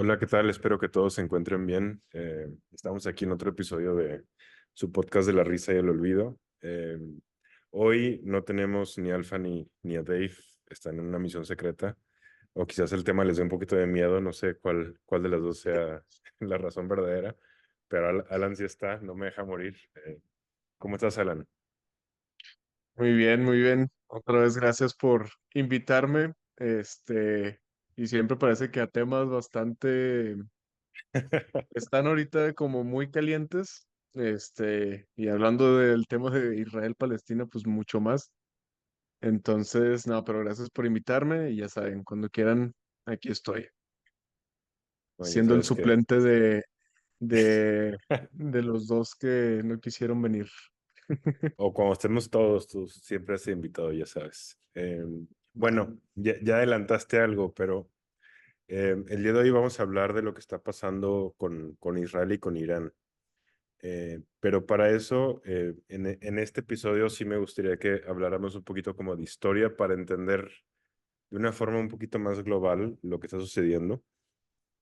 Hola, ¿qué tal? Espero que todos se encuentren bien. Estamos aquí en otro episodio de su podcast de la risa y el olvido. Hoy no tenemos ni a Alfa ni a Dave, están en una misión secreta, o quizás el tema les dé un poquito de miedo, no sé cuál de las dos sea la razón verdadera, pero Alan sí está, no me deja morir. ¿Cómo estás, Alan? Muy bien, muy bien. Otra vez gracias por invitarme. Y siempre parece que a temas bastante están ahorita como muy calientes. Y hablando del tema de Israel-Palestina, pues mucho más. Entonces, no, pero gracias por invitarme y ya saben, cuando quieran, aquí estoy, Bueno, ya siendo el sabes que, suplente de, de los dos que no quisieron venir. o cuando estemos todos, tú siempre has invitado, ya sabes. Va. Bueno, ya adelantaste algo, pero... el día de hoy vamos a hablar de lo que está pasando con Israel y con Irán. Pero para eso, en este episodio sí me gustaría que habláramos un poquito como de historia para entender de una forma un poquito más global lo que está sucediendo.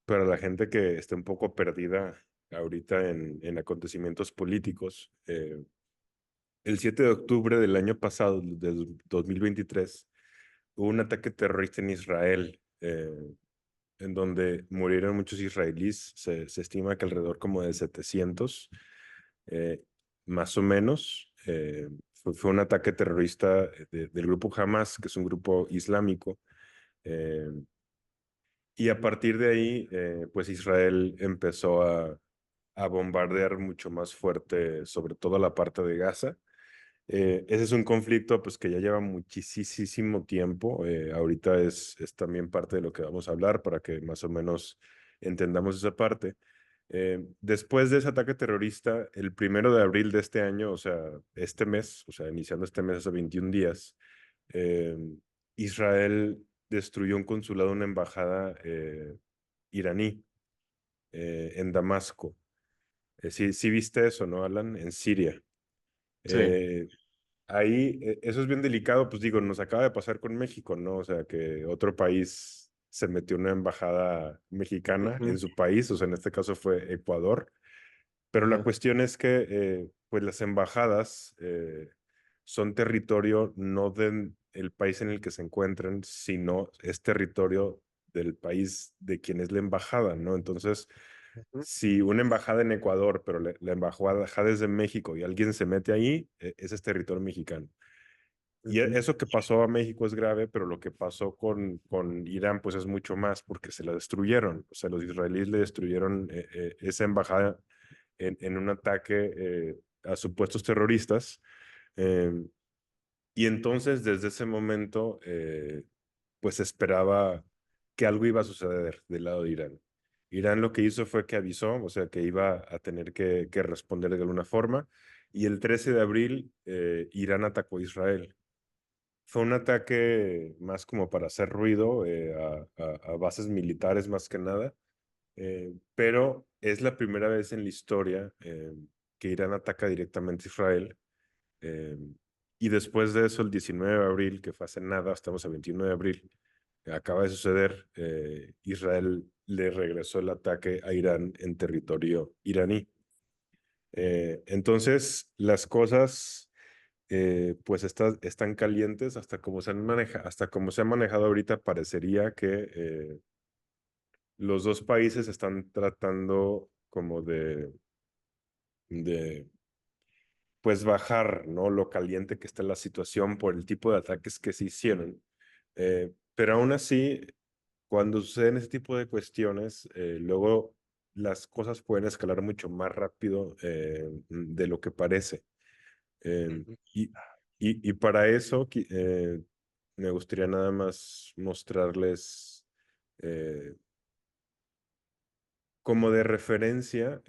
Para la gente que está un poco perdida ahorita en acontecimientos políticos, el 7 de octubre del año pasado, del 2023, hubo un ataque terrorista en Israel. En donde murieron muchos israelíes. Se estima que alrededor como de 700, eh, más o menos. Fue un ataque terrorista del grupo Hamas, que es un grupo islámico. eh, y a partir de ahí, pues Israel empezó a bombardear mucho más fuerte, sobre todo la parte de Gaza. Ese es un conflicto pues que ya lleva muchísimo tiempo. Ahorita es también parte de lo que vamos a hablar para que más o menos entendamos esa parte. Después de ese ataque terrorista, el 1 de abril de este año, o sea, este mes, o sea, iniciando este mes hace 21 días, eh, Israel destruyó un consulado, una embajada iraní en Damasco. Sí viste eso, ¿no, Alan? En Siria. Sí. Eh, Ahí, eso es bien delicado, pues digo, nos acaba de pasar con México, ¿no? O sea, que otro país se metió una embajada mexicana en Ujú. su país, o sea, en este caso fue Ecuador, pero la Ajá. cuestión es que, pues las embajadas son territorio no del país en el que se encuentran, sino es territorio del país de quien es la embajada, ¿no? Entonces, Ujú. si una embajada en Ecuador, pero la embajada es de México y alguien se mete ahí, ese es territorio mexicano. Y Ujú. eso que pasó a México es grave, pero lo que pasó con Irán, pues es mucho más, porque se la destruyeron. O sea, los israelíes le destruyeron esa embajada en un ataque a supuestos terroristas. Eh, y entonces, desde ese momento, pues esperaba que algo iba a suceder del lado de Irán. Irán lo que hizo fue que avisó, o sea, que iba a tener que responder de alguna forma. Y el 13 de abril, Irán atacó a Israel. Fue un ataque más como para hacer ruido a bases militares más que nada, pero es la primera vez en la historia que Irán ataca directamente a Israel. eh, y después de eso, el 19 de abril, que fue hace nada, estamos a 21 de abril, acaba de suceder, Israel le regresó el ataque a Irán en territorio iraní. Entonces, las cosas pues están calientes hasta como hasta como se ha manejado ahorita, parecería que los dos países están tratando como de pues bajar, ¿no? Lo caliente que está la situación por el tipo de ataques que se hicieron. Pero aún así, cuando suceden ese tipo de cuestiones, luego las cosas pueden escalar mucho más rápido de lo que parece. Ujú. Y, y para eso me gustaría nada más mostrarles como de referencia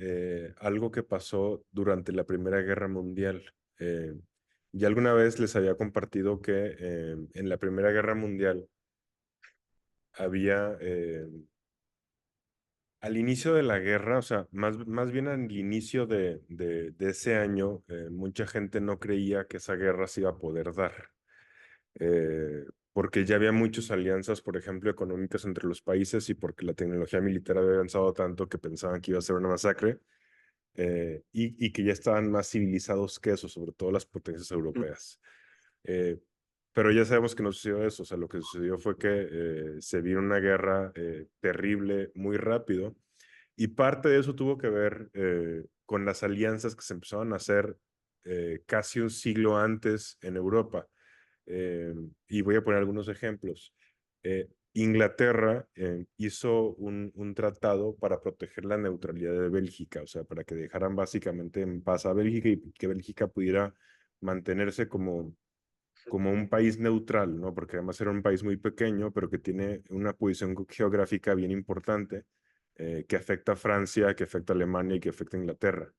algo que pasó durante la Primera Guerra Mundial. Ya alguna vez les había compartido que en la Primera Guerra Mundial había, al inicio de la guerra, o sea, más bien al inicio de ese año, mucha gente no creía que esa guerra se iba a poder dar. Eh, porque ya había muchas alianzas, por ejemplo, económicas entre los países y porque la tecnología militar había avanzado tanto que pensaban que iba a ser una masacre y que ya estaban más civilizados que eso, sobre todo las potencias ujú, europeas. Eh, pero ya sabemos que no sucedió eso, o sea, lo que sucedió fue que se vino una guerra terrible muy rápido y parte de eso tuvo que ver con las alianzas que se empezaron a hacer casi un siglo antes en Europa. Eh, y voy a poner algunos ejemplos. Inglaterra hizo un tratado para proteger la neutralidad de Bélgica, o sea, para que dejaran básicamente en paz a Bélgica y que Bélgica pudiera mantenerse como un país neutral, ¿no? Porque además era un país muy pequeño, pero que tiene una posición geográfica bien importante, que afecta a Francia, que afecta a Alemania y que afecta a Inglaterra.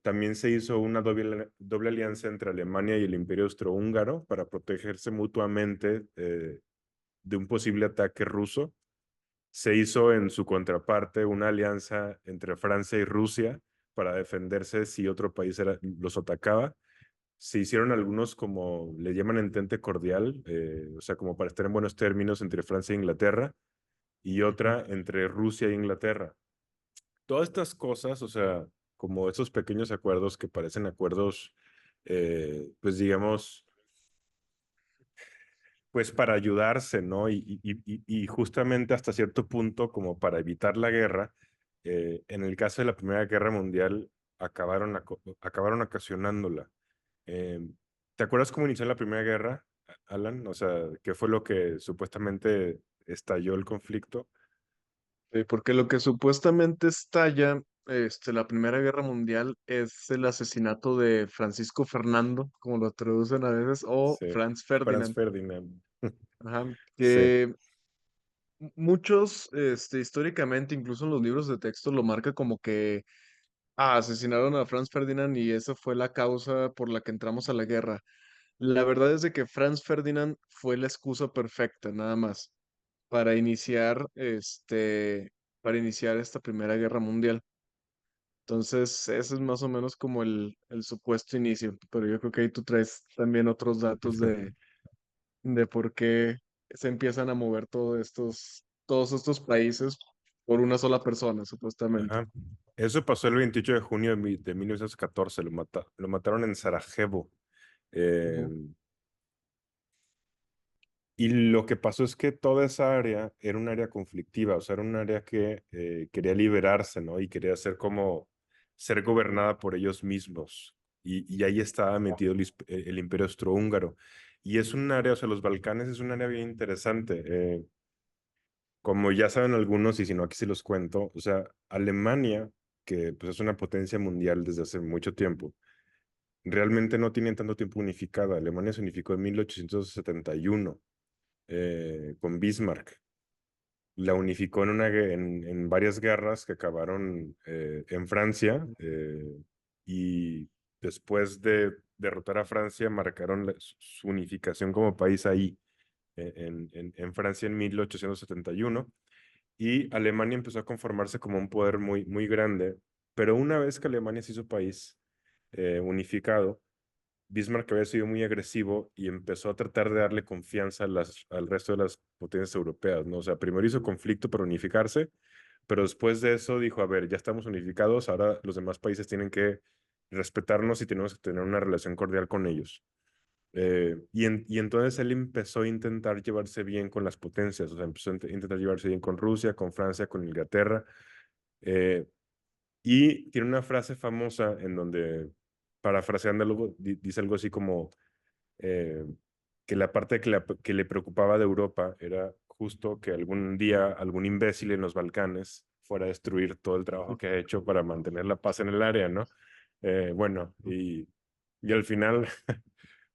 También se hizo una doble alianza entre Alemania y el Imperio Austrohúngaro para protegerse mutuamente de un posible ataque ruso. Se hizo en su contraparte una alianza entre Francia y Rusia para defenderse si otro país los atacaba. Se hicieron algunos como le llaman entente cordial, o sea, como para estar en buenos términos entre Francia e Inglaterra, y ujú. otra entre Rusia e Inglaterra. Todas estas cosas, o sea, como esos pequeños acuerdos que parecen acuerdos, pues digamos, pues para ayudarse, ¿no? Y justamente hasta cierto punto, como para evitar la guerra, en el caso de la Primera Guerra Mundial, acabaron ocasionándola. Eh, ¿Te acuerdas cómo inició la Primera Guerra, Alan? O sea, ¿qué fue lo que supuestamente estalló el conflicto? Porque lo que supuestamente estalla, la Primera Guerra Mundial es el asesinato de Francisco Fernando, como lo traducen a veces, o Sí, Franz Franz Ferdinand. Ferdinand. Ajá, Sí. que muchos, históricamente, incluso en los libros de texto, lo marca como que asesinaron a Franz Ferdinand y esa fue la causa por la que entramos a la guerra. La verdad es de que Franz Ferdinand fue la excusa perfecta, nada más, para iniciar, para iniciar esta Primera Guerra Mundial. Entonces, ese es más o menos como el supuesto inicio, pero yo creo que ahí tú traes también otros datos de por qué se empiezan a mover todos estos países por una sola persona, supuestamente. Ajá. Eso pasó el 28 de junio de 1914. Lo mataron en Sarajevo. Eh, Ujú, y lo que pasó es que toda esa área era un área conflictiva, o sea, era un área que quería liberarse, ¿no? Y quería ser gobernada por ellos mismos. Y ahí estaba metido el Imperio Austrohúngaro. Y es un área, o sea, los Balcanes es un área bien interesante. Como ya saben algunos, y si no, aquí sí los cuento, o sea, Alemania, que pues, es una potencia mundial desde hace mucho tiempo, realmente no tiene tanto tiempo unificada. Alemania se unificó en 1871 con Bismarck. La unificó en varias guerras que acabaron en Francia y después de derrotar a Francia marcaron su unificación como país ahí, en Francia en 1871 y Alemania empezó a conformarse como un poder muy, muy grande, pero una vez que Alemania se hizo país unificado, Bismarck había sido muy agresivo y empezó a tratar de darle confianza al resto de las potencias europeas, ¿no? O sea, primero hizo conflicto para unificarse, pero después de eso dijo, a ver, ya estamos unificados, ahora los demás países tienen que respetarnos y tenemos que tener una relación cordial con ellos. Y entonces él empezó a intentar llevarse bien con las potencias, o sea, empezó a intentar llevarse bien con Rusia, con Francia, con Inglaterra, eh, y tiene una frase famosa en donde, parafraseando algo, dice algo así como eh, que la parte que le preocupaba de Europa era justo que algún día algún imbécil en los Balcanes fuera a destruir todo el trabajo que ha hecho para mantener la paz en el área, ¿no? Bueno, y al final,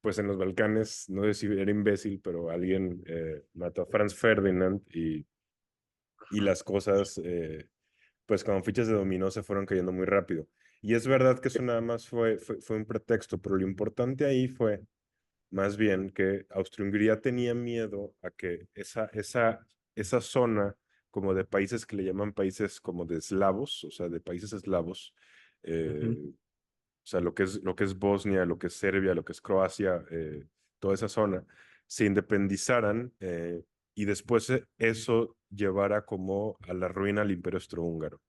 pues en los Balcanes, no sé si era imbécil, pero alguien mató a Franz Ferdinand y las cosas pues como fichas de dominó se fueron cayendo muy rápido. Y es verdad que eso nada más fue un pretexto, pero lo importante ahí fue más bien que Austria-Hungría tenía miedo a que esa zona como de países que le llaman países como de eslavos, o sea, de países eslavos, ujú, o sea, lo que es Bosnia, lo que es Serbia, lo que es Croacia, toda esa zona, se independizaran y después eso llevara como a la ruina al Imperio Austrohúngaro.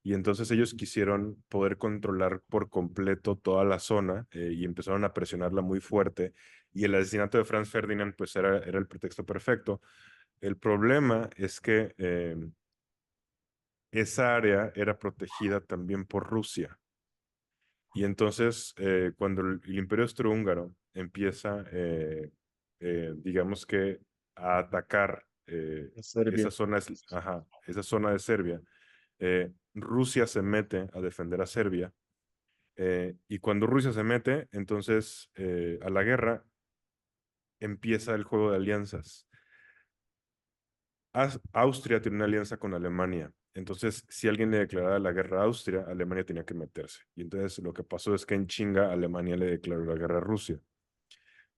Y entonces ellos quisieron poder controlar por completo toda la zona y empezaron a presionarla muy fuerte. Y el asesinato de Franz Ferdinand pues era el pretexto perfecto. El problema es que esa área era protegida también por Rusia. Y entonces cuando el Imperio Austrohúngaro empieza, digamos que, a atacar a Serbia. esa zona de Serbia, Rusia se mete a defender a Serbia. Y cuando Rusia se mete, entonces a la guerra empieza el juego de alianzas. Austria tiene una alianza con Alemania. Entonces, si alguien le declaraba la guerra a Austria, Alemania tenía que meterse. Y entonces lo que pasó es que en chinga Alemania le declaró la guerra a Rusia.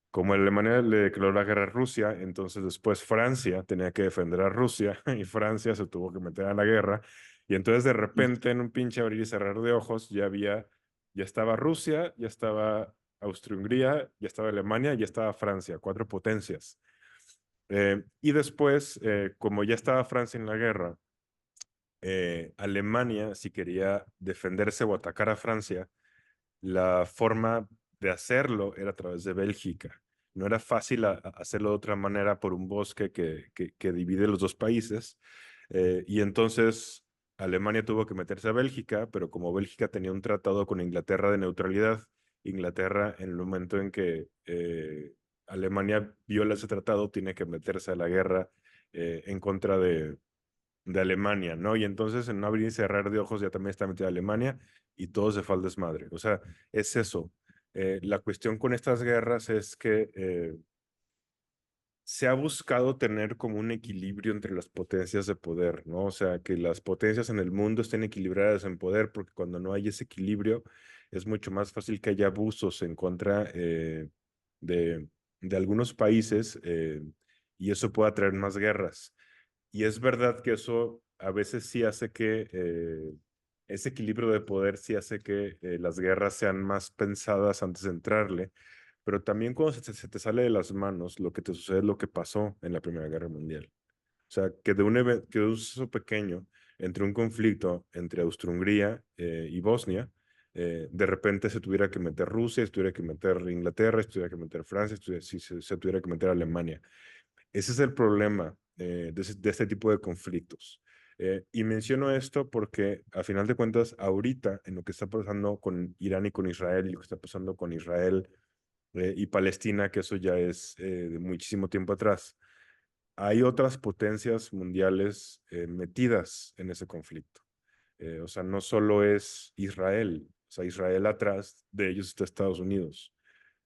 Como Alemania le declaró la guerra a Rusia, entonces después Francia tenía que defender a Rusia y Francia se tuvo que meter a la guerra. Y entonces de repente en un pinche abrir y cerrar de ojos ya estaba Rusia, ya estaba Austria-Hungría, ya estaba Alemania, ya estaba Francia, cuatro potencias. Y después, como ya estaba Francia en la guerra, Alemania, si quería defenderse o atacar a Francia, la forma de hacerlo era a través de Bélgica. No era fácil hacerlo de otra manera por un bosque que divide los dos países. Y entonces Alemania tuvo que meterse a Bélgica, pero como Bélgica tenía un tratado con Inglaterra de neutralidad, Inglaterra en el momento en que Alemania viola ese tratado, tiene que meterse a la guerra en contra de Alemania, ¿no? Y entonces en un abrir y cerrar de ojos ya también está metida Alemania y todo se fue al desmadre. O sea, es eso. La cuestión con estas guerras es que se ha buscado tener como un equilibrio entre las potencias de poder, ¿no? O sea, que las potencias en el mundo estén equilibradas en poder, porque cuando no hay ese equilibrio es mucho más fácil que haya abusos en contra de, de algunos países y eso pueda traer más guerras. Y es verdad que eso a veces sí hace que ese equilibrio de poder sí hace que las guerras sean más pensadas antes de entrarle, pero también cuando se te sale de las manos, lo que te sucede es lo que pasó en la Primera Guerra Mundial. O sea, que de un suceso pequeño, entre un conflicto entre Austria-Hungría y Bosnia, de repente se tuviera que meter Rusia, se tuviera que meter Inglaterra, se tuviera que meter Francia, se tuviera que meter Alemania. Ese es el problema de este tipo de conflictos. Y menciono esto porque, a final de cuentas, ahorita, en lo que está pasando con Irán y con Israel, y lo que está pasando con Israel y Palestina, que eso ya es de muchísimo tiempo atrás, hay otras potencias mundiales metidas en ese conflicto. O sea, no solo es Israel, o sea, Israel atrás de ellos está Estados Unidos,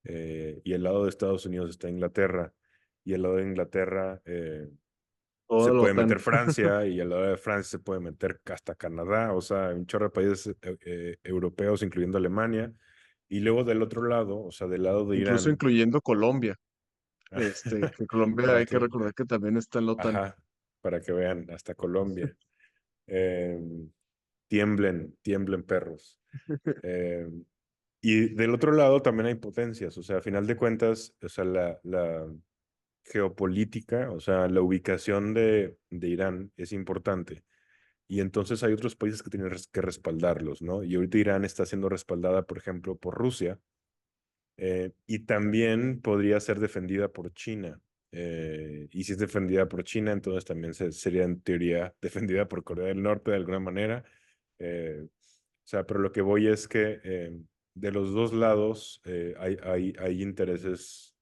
y al lado de Estados Unidos está Inglaterra, y al lado de Inglaterra se Toda la puede OTAN. meter Francia, y al lado de Francia se puede meter hasta Canadá, o sea, un chorro de países europeos, incluyendo Alemania. Y luego del otro lado, o sea, del lado de Incluso Irán, incluyendo Colombia. Que Colombia para hay que que, recordar que también está en la OTAN. ajá, para que vean, hasta Colombia. Eh, tiemblen perros. Eh, y del otro lado también hay potencias, o sea, a final de cuentas, o sea, la geopolítica, o sea, la ubicación de Irán es importante. Y entonces hay otros países que tienen que respaldarlos, ¿no? Y ahorita Irán está siendo respaldada, por ejemplo, por Rusia, y también podría ser defendida por China. Y si es defendida por China, entonces también sería en teoría defendida por Corea del Norte de alguna manera. O sea, pero lo que voy es que de los dos lados hay intereses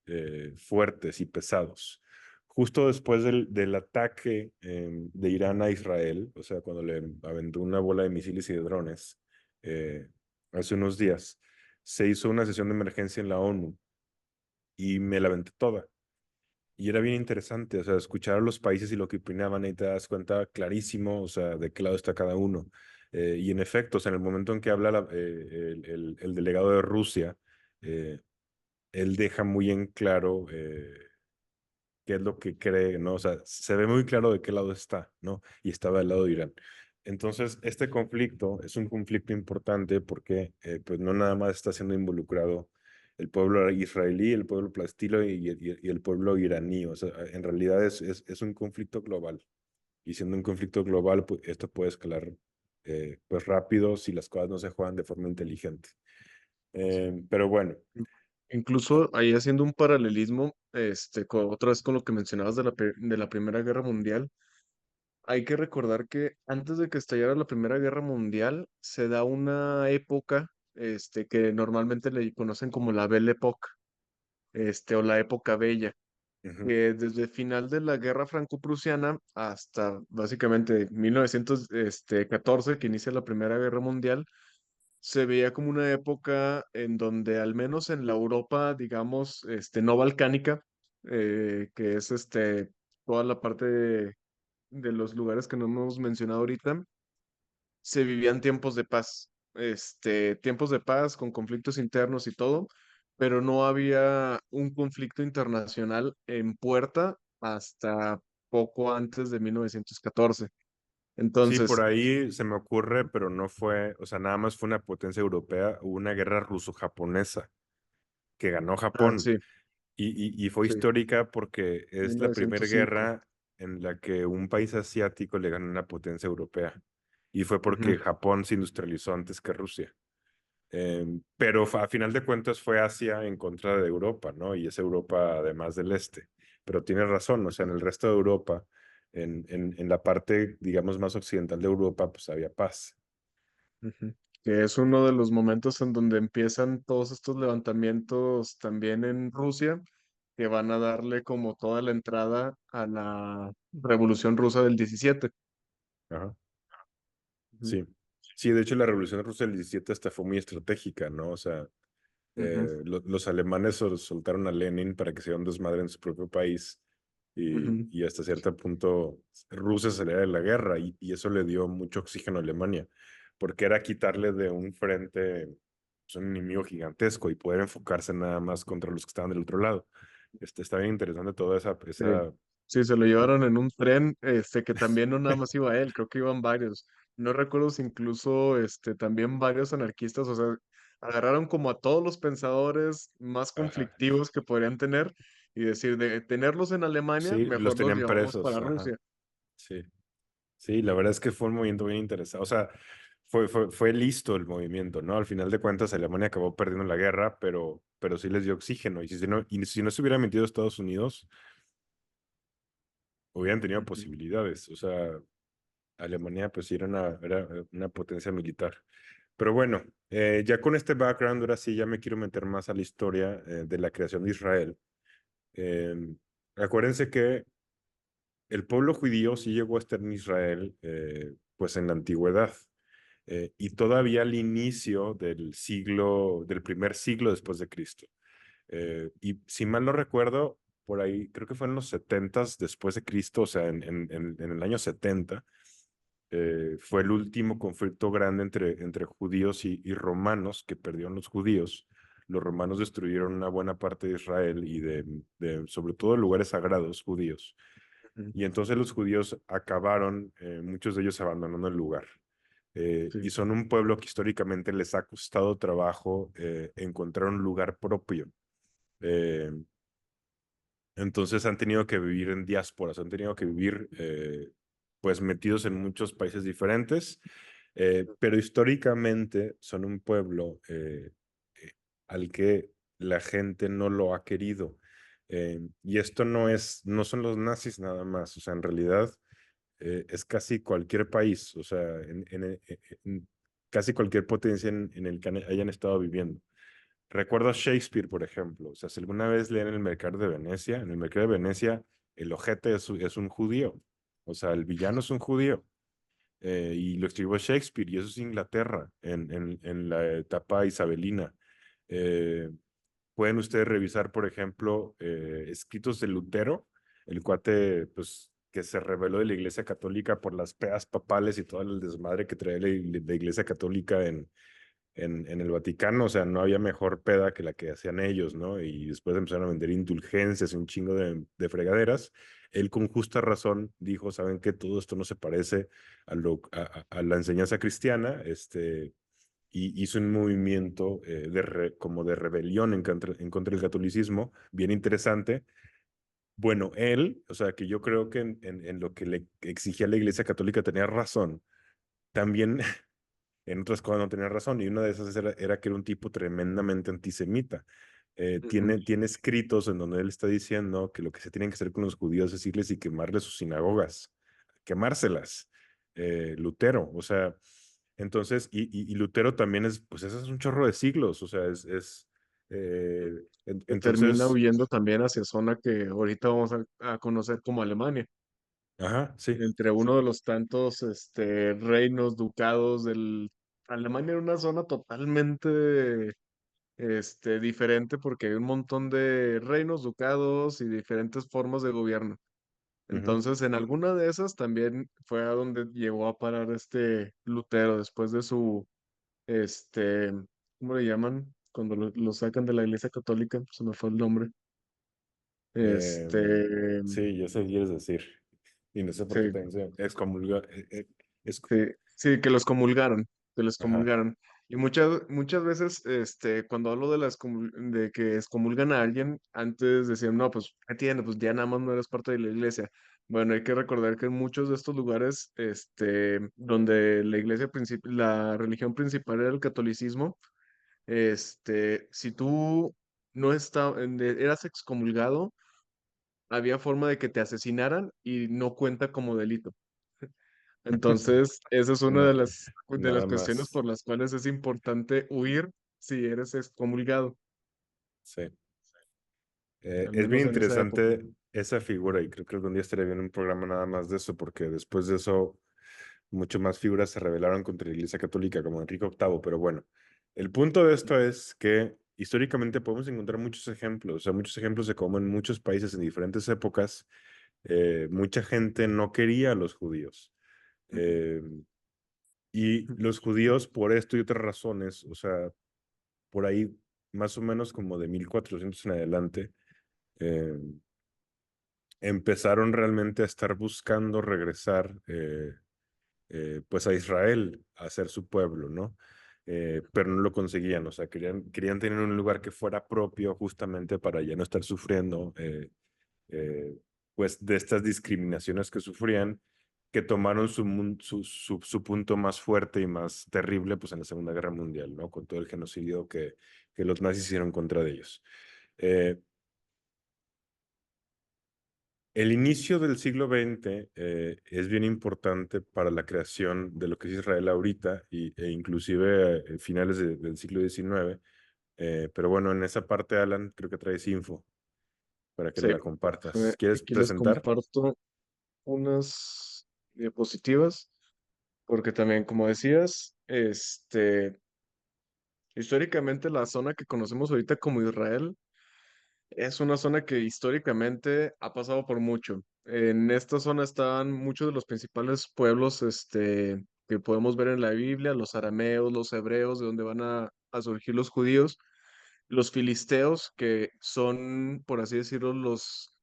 fuertes y pesados. Justo después del ataque de Irán a Israel, o sea, cuando le aventó una bola de misiles y de drones eh, hace unos días, se hizo una sesión de emergencia en la ONU y me la aventé toda. Y era bien interesante, o sea, escuchar a los países y lo que opinaban y te das cuenta clarísimo, o sea, de qué lado está cada uno. Y en efecto, o sea, en el momento en que habla el delegado de Rusia, eh, él deja muy en claro qué es lo que cree, ¿no? O sea, se ve muy claro de qué lado está, ¿no? Y estaba del lado de Irán. Entonces, este conflicto es un conflicto importante porque, pues, no nada más está siendo involucrado el pueblo israelí, el pueblo palestino y el pueblo iraní. O sea, en realidad es un conflicto global. Y siendo un conflicto global, pues, esto puede escalar pues rápido si las cosas no se juegan de forma inteligente. Pero bueno, Incluso ahí haciendo un paralelismo, otra vez con lo que mencionabas de de la Primera Guerra Mundial, hay que recordar que antes de que estallara la Primera Guerra Mundial, se da una época, que normalmente le conocen como la Belle Époque, o la época bella, ujú, que desde el final de la Guerra Franco-Prusiana hasta básicamente 1914, que inicia la Primera Guerra Mundial, se veía como una época en donde al menos en la Europa, digamos, no balcánica, que es toda la parte de los lugares que no hemos mencionado ahorita, se vivían tiempos de paz, tiempos de paz con conflictos internos y todo, pero no había un conflicto internacional en puerta hasta poco antes de 1914. sí, por Entonces, ahí se me ocurre, pero no fue, o sea, nada más fue una potencia europea, hubo una guerra ruso-japonesa que ganó Japón. sí, Y fue sí, histórica porque es la primera 1905. guerra en la que un país asiático le ganó una potencia europea. Y fue Ujú, porque Japón se industrializó antes que Rusia. Pero a final de cuentas fue Asia en contra de Europa, ¿no? Y es Europa además del este. Pero tienes razón, o sea, en el resto de Europa, en la parte, digamos, más occidental de Europa, pues había paz. ujú. Que es uno de los momentos en donde empiezan todos estos levantamientos también en Rusia, que van a darle como toda la entrada a la Revolución Rusa del 17. Ajá. Ujú, Sí. Sí, de hecho la Revolución Rusa del 17 hasta fue muy estratégica, ¿no? O sea, ujú, los alemanes soltaron a Lenin para que se diera un desmadre en su propio país ujú, y hasta cierto punto Rusia saliera de la guerra y eso le dio mucho oxígeno a Alemania, porque era quitarle de un frente pues, un enemigo gigantesco y poder enfocarse nada más contra los que estaban del otro lado. Está bien interesante toda sí. esa... Sí, se lo llevaron en un tren, que también no nada más iba él, creo que iban varios. No recuerdo si incluso, también varios anarquistas, o sea, agarraron como a todos los pensadores más Ajá. conflictivos que podrían tener y decir, de tenerlos en Alemania, Sí, los mejor los tenían llevamos presos, para ajá. Rusia. Sí. Sí, la verdad es que fue un movimiento bien interesante. O sea, fue listo el movimiento, ¿no? Al final de cuentas, Alemania acabó perdiendo la guerra, pero sí les dio oxígeno. Y si no se hubiera metido Estados Unidos, hubieran tenido Ujú, posibilidades. O sea, Alemania pues sí era una potencia militar. Pero bueno, ya con este background, ahora sí ya me quiero meter más a la historia de la creación de Israel. Eh, Acuérdense que el pueblo judío sí llegó a estar en Israel, pues en la antigüedad. Y todavía al inicio del primer siglo después de Cristo. Y si mal no recuerdo, por ahí, creo que fue en los 70 después de Cristo, o sea, en el año 70, fue el último conflicto grande entre judíos y romanos que perdieron los judíos. Los romanos destruyeron una buena parte de Israel y sobre todo lugares sagrados judíos. ujú, Y entonces los judíos acabaron, muchos de ellos abandonando el lugar. Y sí, son un pueblo que históricamente les ha costado trabajo encontrar un lugar propio. Eh, entonces han tenido que vivir en diásporas, han tenido que vivir pues metidos en muchos países diferentes, pero históricamente son un pueblo eh, al que la gente no lo ha querido. Y esto no son los nazis nada más, o sea, en realidad es casi cualquier país, o sea, en casi cualquier potencia en el que hayan estado viviendo. Recuerdo a Shakespeare, por ejemplo, o sea, si alguna vez leen El Mercader de Venecia, en El Mercader de Venecia el ojete es un judío, o sea, el villano es un judío, y lo escribió Shakespeare, y eso es Inglaterra, en la etapa isabelina. Eh, Pueden ustedes revisar, por ejemplo, escritos de Lutero, el cuate, pues, que se rebeló de la Iglesia Católica por las peas papales y todo el desmadre que traía la Iglesia Católica en el Vaticano. O sea, no había mejor peda que la que hacían ellos, ¿no? Y después empezaron a vender indulgencias y un chingo de fregaderas. Él con justa razón dijo, ¿saben qué? Todo esto no se parece a la enseñanza cristiana, y hizo un movimiento como de rebelión en contra del catolicismo, bien interesante. Bueno, él, o sea, que yo creo que en lo que le exigía la Iglesia Católica tenía razón, también en otras cosas no tenía razón, y una de esas era que era un tipo tremendamente antisemita. Ujú. Tiene escritos en donde él está diciendo que lo que se tienen que hacer con los judíos es irles y quemarles sus sinagogas, quemárselas. Lutero, o sea, entonces, y Lutero también es, pues eso es un chorro de siglos, o sea, Que termina entonces, huyendo también hacia zona que ahorita vamos a conocer como Alemania, ajá, sí. entre uno de los tantos reinos, ducados del... Alemania era una zona totalmente diferente porque hay un montón de reinos, ducados y diferentes formas de gobierno. Ujú. Entonces, en alguna de esas también fue a donde llegó a parar este Lutero después de su, este, ¿cómo le llaman? Cuando lo sacan de la Iglesia Católica, se me fue el nombre. Este, Sí, yo sé qué quieres decir. Y no sé por qué sí, te dice excomulgar. sí, sí, que los comulgaron, que los Ajá. comulgaron. Y muchas veces, cuando hablo de de que excomulgan a alguien, antes decían, no, pues, ¿qué tiene? Pues ya nada más no eres parte de la iglesia. Bueno, hay que recordar que en muchos de estos lugares, donde la iglesia la religión principal era el catolicismo, si tú no eras excomulgado, había forma de que te asesinaran y no cuenta como delito. Entonces, esa es una Na- de las nada cuestiones más. por las cuales es importante huir si eres excomulgado, Sí. al Es bien menos en esa época. interesante esa figura y creo que algún día estaría bien un programa nada más de eso, porque después de eso mucho más figuras se rebelaron contra la Iglesia Católica, como Enrique VIII, pero bueno, el punto de esto es que históricamente podemos encontrar muchos ejemplos, o sea, muchos ejemplos de cómo en muchos países en diferentes épocas mucha gente no quería a los judíos. Ujú, Eh, y los judíos, por esto y otras razones, o sea, por ahí más o menos como de 1400 en adelante, eh, empezaron realmente a estar buscando regresar pues a Israel, a ser su pueblo, ¿no? Pero no lo conseguían, o sea, querían tener un lugar que fuera propio justamente para ya no estar sufriendo eh, pues de estas discriminaciones que sufrían, que tomaron su punto más fuerte y más terrible pues en la Segunda Guerra Mundial, ¿no? Con todo el genocidio que los nazis hicieron contra de ellos. Eh, El inicio del siglo XX es bien importante para la creación de lo que es Israel ahorita e inclusive finales del siglo XIX. Pero bueno, en esa parte, Alan, creo que traes info para que sí, la compartas. ¿Quieres aquí les presentar? comparto unas diapositivas, porque también, como decías, históricamente la zona que conocemos ahorita como Israel es una zona que históricamente ha pasado por mucho. En esta zona estaban muchos de los principales pueblos, que podemos ver en la Biblia, los arameos, los hebreos, de donde van a surgir los judíos, los filisteos, que son, por así decirlo, los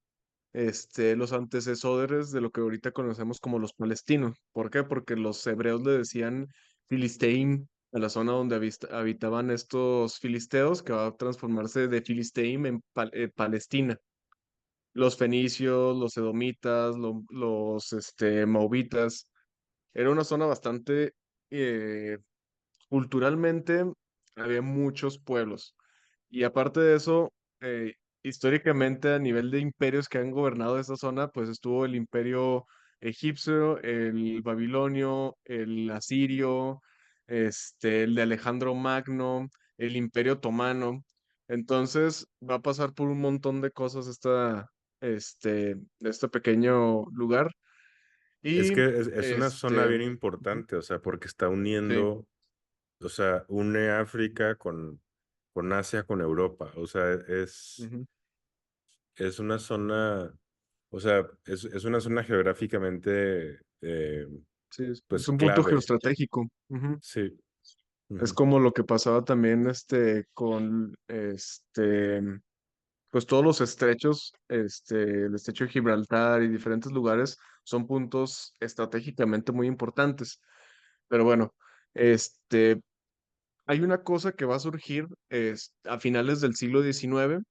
antecesores de lo que ahorita conocemos como los palestinos. ¿Por qué? Porque los hebreos le decían Filisteim a la zona donde habitaban estos filisteos, que va a transformarse de Filisteim en Palestina. Los fenicios, los edomitas, los moabitas. Era una zona bastante, eh, culturalmente, había muchos pueblos. Y aparte de eso, históricamente a nivel de imperios que han gobernado esa zona, pues estuvo el imperio egipcio, el babilonio, el asirio, el de Alejandro Magno, el imperio otomano. Entonces va a pasar por un montón de cosas este pequeño lugar. Es Y que es una zona bien ujú, importante, o sea, porque está sí, uniendo, o sea, une África con Asia, con Europa. O sea, ujú, es una zona, o sea, es una zona geográficamente, sí, es pues, un punto clave. geoestratégico. Ujú. Sí. Es Ujú. como lo que pasaba también con pues todos los estrechos, el estrecho de Gibraltar y diferentes lugares son puntos estratégicamente muy importantes. Pero bueno, este, hay una cosa que va a surgir a finales del siglo XIX,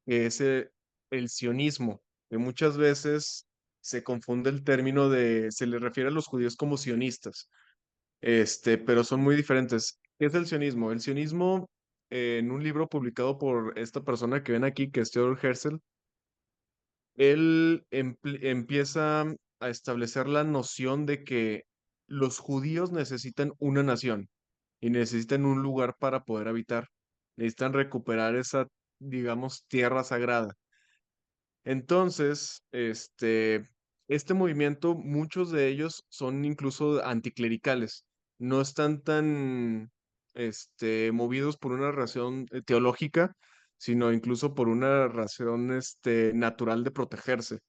que es el sionismo, que muchas veces se confunde el término se le refiere a los judíos como sionistas, pero son muy diferentes. ¿Qué es el sionismo? El sionismo, en un libro publicado por esta persona que ven aquí, que es Theodor Herzl, él empieza a establecer la noción de que los judíos necesitan una nación y necesitan un lugar para poder habitar. Necesitan recuperar esa, digamos, tierra sagrada. Entonces, este movimiento, muchos de ellos son incluso anticlericales. No están tan, movidos por una razón teológica, sino incluso por una razón, natural de protegerse.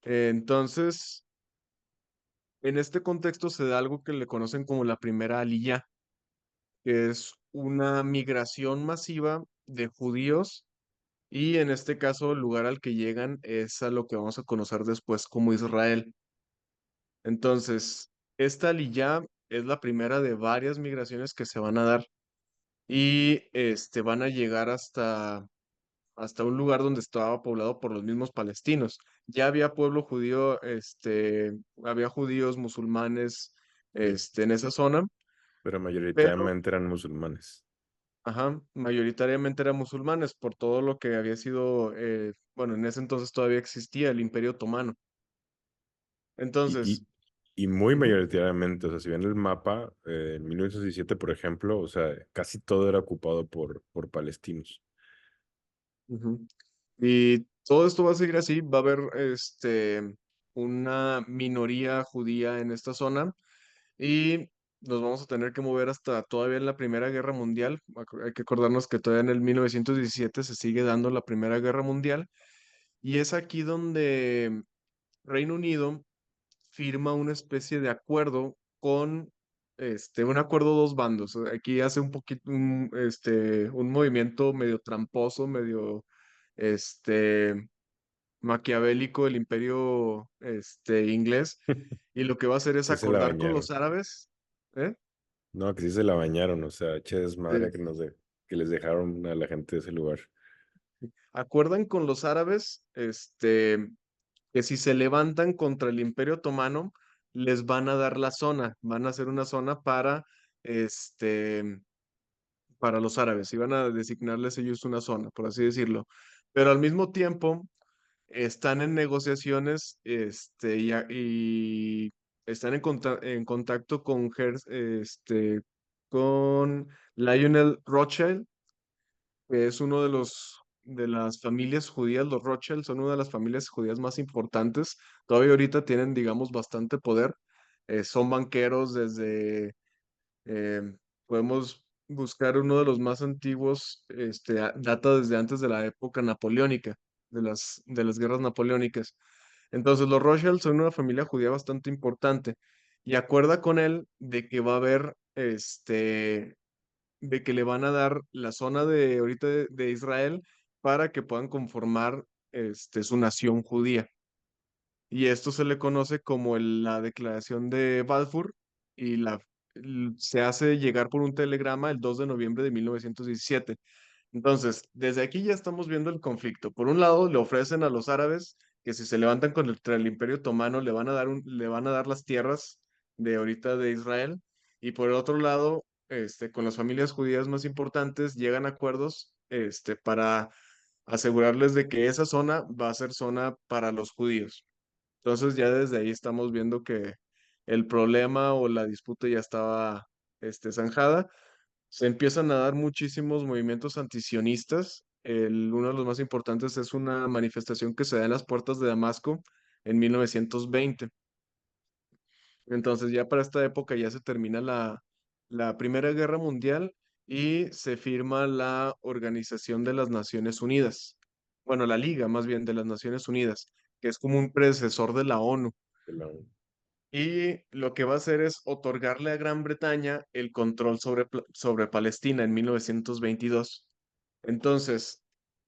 Entonces, en este contexto se da algo que le conocen como la primera aliyá, que es una migración masiva de judíos y en este caso el lugar al que llegan es a lo que vamos a conocer después como Israel. Entonces, esta aliyá es la primera de varias migraciones que se van a dar y van a llegar hasta un lugar donde estaba poblado por los mismos palestinos. Ya había pueblo judío, había judíos, musulmanes, en esa zona, pero pero, mayoritariamente eran musulmanes. ajá, mayoritariamente eran musulmanes por todo lo que había sido, bueno, en ese entonces todavía existía el Imperio Otomano. Y, Entonces, y, y muy ujú, mayoritariamente, o sea, si ven el mapa, en 1917, por ejemplo, o sea, casi todo era ocupado por palestinos. ujú. Y todo esto va a seguir así, va a haber, una minoría judía en esta zona y nos vamos a tener que mover hasta todavía en la Primera Guerra Mundial. Hay que acordarnos que todavía en el 1917 se sigue dando la Primera Guerra Mundial y es aquí donde Reino Unido firma una especie de acuerdo con, un acuerdo dos bandos. Aquí hace un poquito, un movimiento medio tramposo, medio, este, maquiavélico el imperio, inglés y lo que va a hacer es Sí se la acordar con bañaron. los árabes. ¿Eh? No, que sí se la bañaron, o sea, che Sí. desmadre que les dejaron a la gente de ese lugar. Acuerdan con los árabes, que si se levantan contra el Imperio Otomano, les van a dar la zona, van a hacer una zona este, para los árabes, y van a designarles ellos una zona, por así decirlo. Pero al mismo tiempo están en negociaciones, y están en contacto con Lionel Rothschild, que es uno de las familias judías. Los Rothschild son una de las familias judías más importantes. Todavía ahorita tienen, digamos, bastante poder. Son banqueros eh, podemos buscar uno de los más antiguos, data desde antes de la época napoleónica, de las guerras napoleónicas. Entonces, los Rothschild son una familia judía bastante importante y acuerda con él de que va a haber, de que le van a dar la zona de ahorita de Israel para que puedan conformar, su nación judía. Y esto se le conoce como la Declaración de Balfour y se hace llegar por un telegrama el 2 de noviembre de 1917. Entonces, desde aquí ya estamos viendo el conflicto. Por un lado, le ofrecen a los árabes que si se levantan contra el Imperio Otomano le van a dar las tierras de ahorita de Israel. Y por el otro lado, con las familias judías más importantes llegan a acuerdos, para asegurarles de que esa zona va a ser zona para los judíos. Entonces ya desde ahí estamos viendo que el problema o la disputa ya estaba, zanjada. Se empiezan a dar muchísimos movimientos antisionistas. Uno de los más importantes es una manifestación que se da en las puertas de Damasco en 1920. Entonces ya para esta época ya se termina la Primera Guerra Mundial y se firma la Organización de las Naciones Unidas. Bueno, la Liga más bien de las Naciones Unidas, que es como un predecesor de la ONU. de la- Y lo que va a hacer es otorgarle a Gran Bretaña el control sobre Palestina en 1922. Entonces,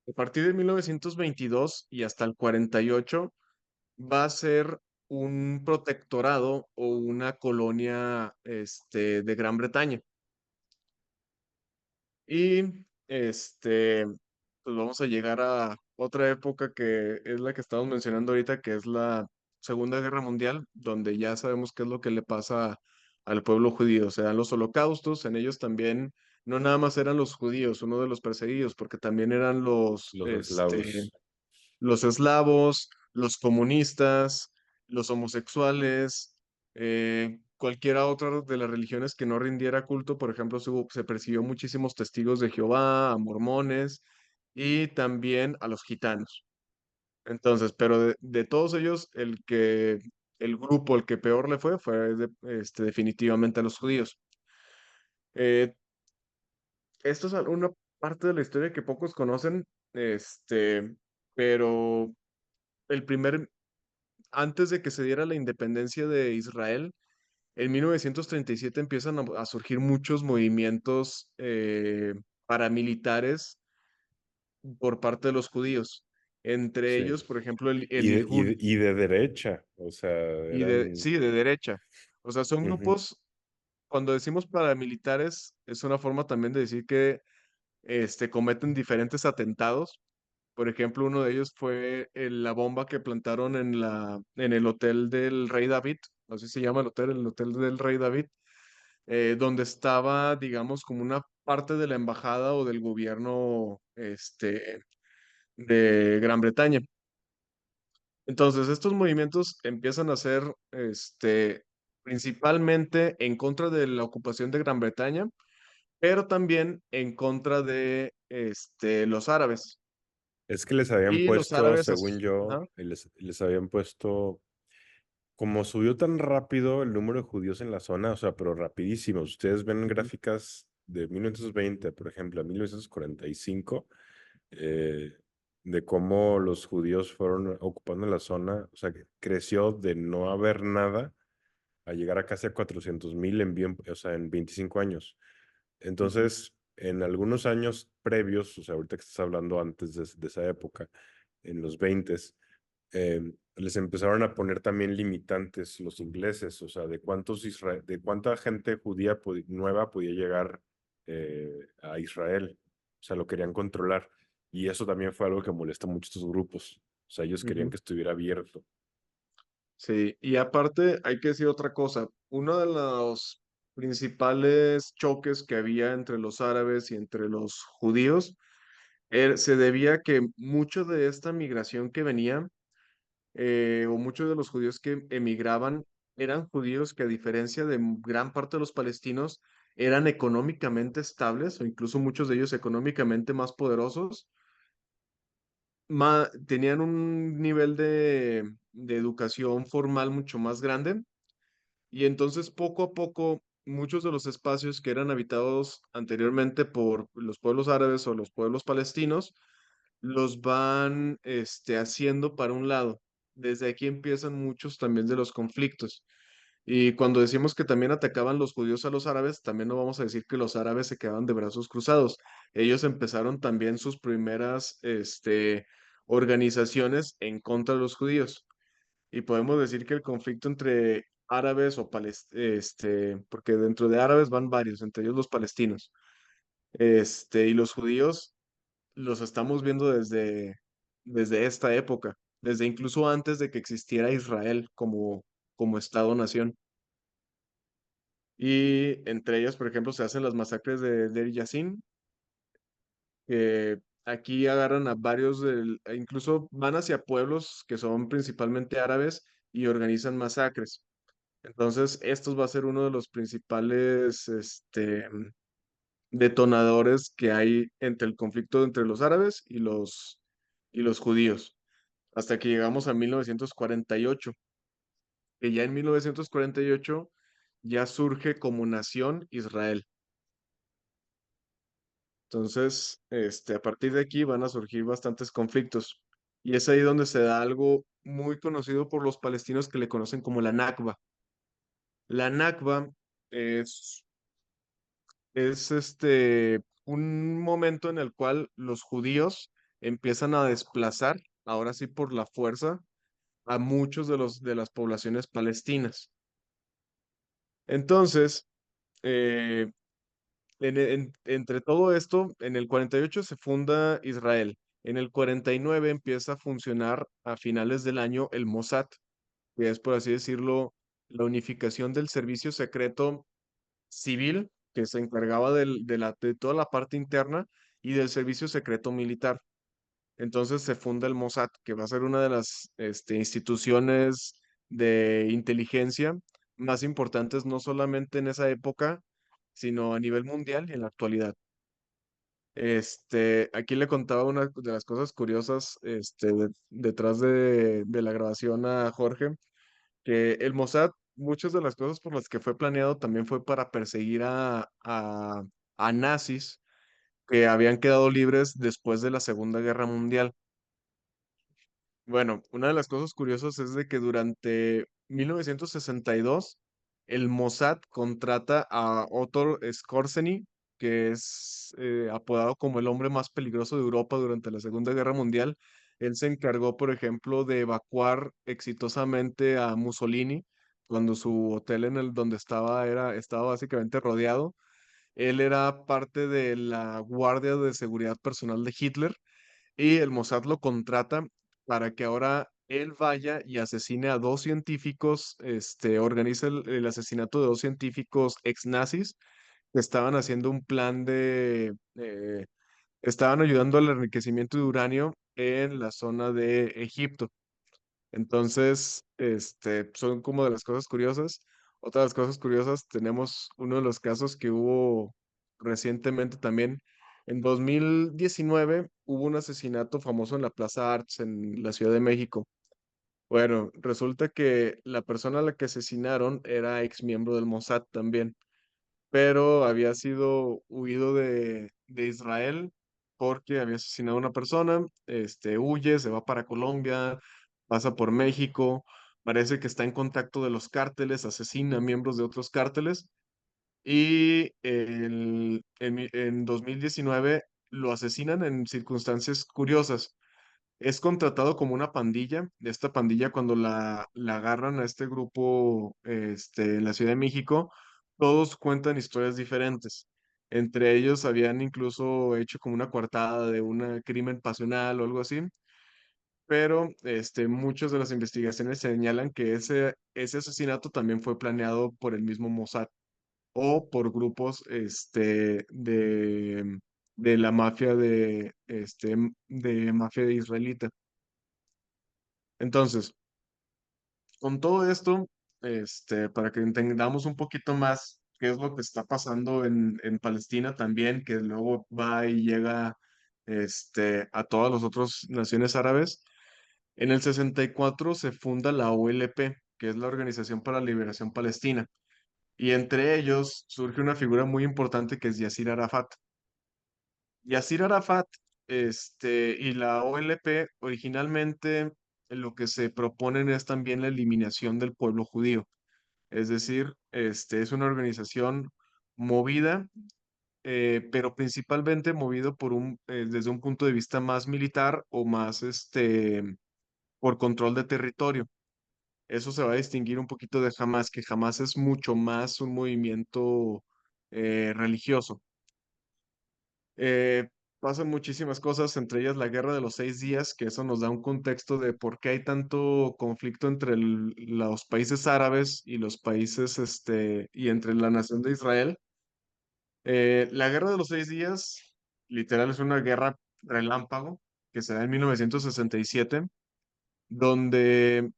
a partir de 1922 y hasta el 48, va a ser un protectorado o una colonia, de Gran Bretaña. Y pues vamos a llegar a otra época que es la que estamos mencionando ahorita, que es la Segunda Guerra Mundial, donde ya sabemos qué es lo que le pasa al pueblo judío. Se dan los holocaustos, en ellos también no nada más eran los judíos, uno de los perseguidos, porque también eran Los eslavos. los eslavos, los comunistas, los homosexuales, cualquiera otra de las religiones que no rindiera culto. Por ejemplo, se persiguió muchísimos testigos de Jehová, a mormones y también a los gitanos. Entonces, pero de todos ellos, el grupo, el que peor le fue definitivamente a los judíos. Eh, Esto es una parte de la historia que pocos conocen, pero el primer antes de que se diera la independencia de Israel, en 1937 empiezan a surgir muchos movimientos paramilitares por parte de los judíos. Entre Sí. ellos, por ejemplo, el Y de, y Irgun, de, y de derecha, o sea, eran... sí, de derecha. O sea, son Ujú. grupos, cuando decimos paramilitares, es una forma también de decir que cometen diferentes atentados. Por ejemplo, uno de ellos fue la bomba que plantaron en el hotel del Rey David, así se llama el hotel del Rey David, donde estaba, digamos, como una parte de la embajada o del gobierno, de Gran Bretaña. Entonces, estos movimientos empiezan a ser, principalmente en contra de la ocupación de Gran Bretaña, pero también en contra de, los árabes. Es que les habían Y los puesto, árabes, según yo, ajá, les habían puesto, como subió tan rápido el número de judíos en la zona, o sea, pero rapidísimo. Ustedes ven ujú, gráficas de 1920, por ejemplo, a 1945, eh, de cómo los judíos fueron ocupando la zona, o sea, que creció de no haber nada a llegar a casi a 400,000 o sea, en 25 años. ujú, Entonces, en algunos años previos, o sea, ahorita que estás hablando antes de esa época, en los 20, les empezaron a poner también limitantes los ingleses, o sea, de cuánta gente judía nueva podía llegar a Israel. O sea, lo querían controlar. Y eso también fue algo que molesta mucho a estos grupos. O sea, ellos querían ujú. que estuviera abierto. Sí, y aparte hay que decir otra cosa. Uno de los principales choques que había entre los árabes y entre los judíos se debía a que mucho de esta migración que venía, o muchos de los judíos que emigraban, eran judíos que a diferencia de gran parte de los palestinos, eran económicamente estables o incluso muchos de ellos económicamente más poderosos, tenían un nivel de educación formal mucho más grande. Y entonces poco a poco muchos de los espacios que eran habitados anteriormente por los pueblos árabes o los pueblos palestinos los van haciendo para un lado. Desde aquí empiezan muchos también de los conflictos. Y cuando decimos que también atacaban los judíos a los árabes, también no vamos a decir que los árabes se quedaban de brazos cruzados. Ellos empezaron también sus primeras organizaciones en contra de los judíos. Y podemos decir que el conflicto entre árabes o porque dentro de árabes van varios, entre ellos los palestinos, y los judíos los estamos viendo desde esta época, desde incluso antes de que existiera Israel como Estado-nación. Y entre ellas, por ejemplo, se hacen las masacres de Deir Yassin, que aquí agarran a incluso van hacia pueblos que son principalmente árabes y organizan masacres. Entonces, estos va a ser uno de los principales detonadores que hay entre el conflicto entre los árabes y los judíos, hasta que llegamos a 1948, que ya en 1948 ya surge como nación Israel. Entonces, a partir de aquí van a surgir bastantes conflictos. Y es ahí donde se da algo muy conocido por los palestinos que le conocen como la Nakba. La Nakba es es un momento en el cual los judíos empiezan a desplazar, ahora sí por la fuerza, a muchos de las poblaciones palestinas. Entonces, eh, entre todo esto, en el 48 se funda Israel. En el 49 empieza a funcionar a finales del año el Mossad, que es, por así decirlo, la unificación del servicio secreto civil, que se encargaba de toda la parte interna, y del servicio secreto militar. Entonces se funda el Mossad, que va a ser una de las instituciones de inteligencia más importantes, no solamente en esa época, sino a nivel mundial y en la actualidad. Aquí le contaba una de las cosas curiosas, detrás de la grabación a Jorge, que el Mossad, muchas de las cosas por las que fue planeado también fue para perseguir a nazis que habían quedado libres después de la Segunda Guerra Mundial. Bueno, una de las cosas curiosas es de que durante 1962 el Mossad contrata a Otto Skorzeny, que es apodado como el hombre más peligroso de Europa durante la Segunda Guerra Mundial. Él se encargó, por ejemplo, de evacuar exitosamente a Mussolini cuando su hotel en el donde estaba básicamente rodeado. Él era parte de la Guardia de Seguridad Personal de Hitler y el Mossad lo contrata para que ahora él vaya y asesine a dos científicos, organiza el asesinato de dos científicos ex nazis que estaban haciendo un plan estaban ayudando al enriquecimiento de uranio en la zona de Egipto. Entonces, son como de las cosas curiosas. Otra de las cosas curiosas, tenemos uno de los casos que hubo recientemente también. En 2019 hubo un asesinato famoso en la Plaza Arts en la Ciudad de México. Bueno, resulta que la persona a la que asesinaron era ex miembro del Mossad también, pero había sido huido de Israel porque había asesinado a una persona, huye, se va para Colombia, pasa por México, parece que está en contacto de los cárteles, asesina a miembros de otros cárteles y en 2019 lo asesinan en circunstancias curiosas. Es contratado como una pandilla. Esta pandilla, cuando la agarran a este grupo en la Ciudad de México, todos cuentan historias diferentes. Entre ellos habían incluso hecho como una coartada de un crimen pasional o algo así, pero muchas de las investigaciones señalan que ese asesinato también fue planeado por el mismo Mossad o por grupos de la mafia de mafia israelita. Entonces, con todo esto, para que entendamos un poquito más qué es lo que está pasando en Palestina también, que luego va y llega a todas las otras naciones árabes, en el 64 se funda la OLP, que es la Organización para la Liberación Palestina, y entre ellos surge una figura muy importante que es Yasir Arafat. Yasir Arafat, y la OLP originalmente lo que se proponen es también la eliminación del pueblo judío. Es decir, es una organización movida, pero principalmente movido desde un punto de vista más militar o más, por control de territorio. Eso se va a distinguir un poquito de Hamas, que Hamas es mucho más un movimiento religioso. Eh, Pasan muchísimas cosas, entre ellas la Guerra de los 6 días, que eso nos da un contexto de por qué hay tanto conflicto entre los países árabes y los países, y entre la nación de Israel. La Guerra de los 6 días, literal, es una guerra relámpago que se da en 1967, donde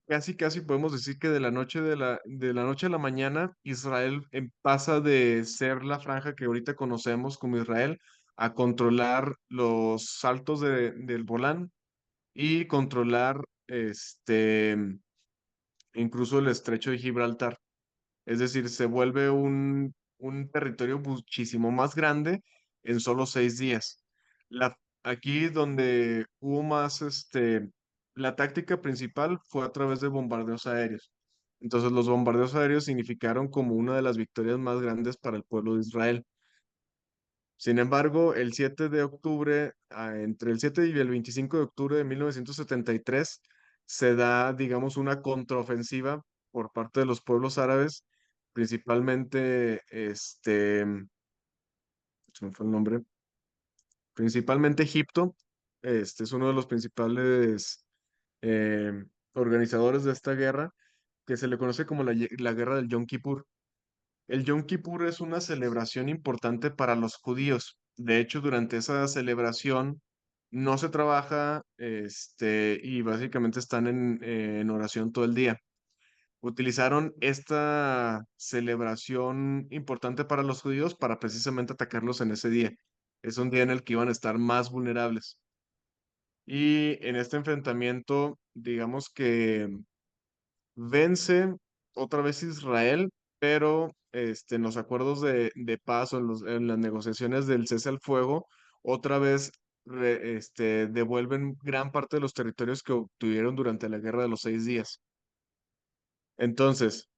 casi, casi podemos decir que de la noche a la mañana, Israel pasa de ser la franja que ahorita conocemos como Israel a controlar los saltos del Golán y controlar incluso el estrecho de Gibraltar. Es decir, se vuelve un territorio muchísimo más grande en solo 6 días. Aquí donde hubo más, la táctica principal fue a través de bombardeos aéreos. Entonces los bombardeos aéreos significaron como una de las victorias más grandes para el pueblo de Israel. Sin embargo, el 7 de octubre, entre el 7 y el 25 de octubre de 1973, se da, digamos, una contraofensiva por parte de los pueblos árabes, principalmente se me fue el nombre, principalmente Egipto, es uno de los principales eh, organizadores de esta guerra, que se le conoce como la guerra del Yom Kippur. El Yom Kippur es una celebración importante para los judíos. De hecho, durante esa celebración no se trabaja, y básicamente están en oración todo el día. Utilizaron esta celebración importante para los judíos para precisamente atacarlos en ese día. Es un día en el que iban a estar más vulnerables. Y en este enfrentamiento, digamos que vence otra vez Israel, pero en los acuerdos de paz o en las negociaciones del cese al fuego, otra vez devuelven gran parte de los territorios que obtuvieron durante la Guerra de los 6 días. Entonces,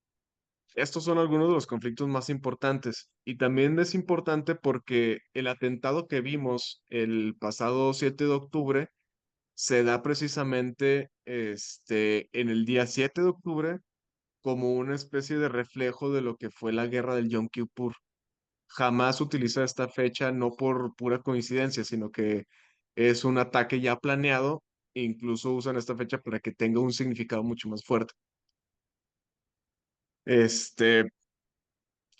estos son algunos de los conflictos más importantes y también es importante porque el atentado que vimos el pasado 7 de octubre se da precisamente en el día 7 de octubre como una especie de reflejo de lo que fue la guerra del Yom Kippur. Jamás utiliza esta fecha no por pura coincidencia, sino que es un ataque ya planeado e incluso usan esta fecha para que tenga un significado mucho más fuerte. Este,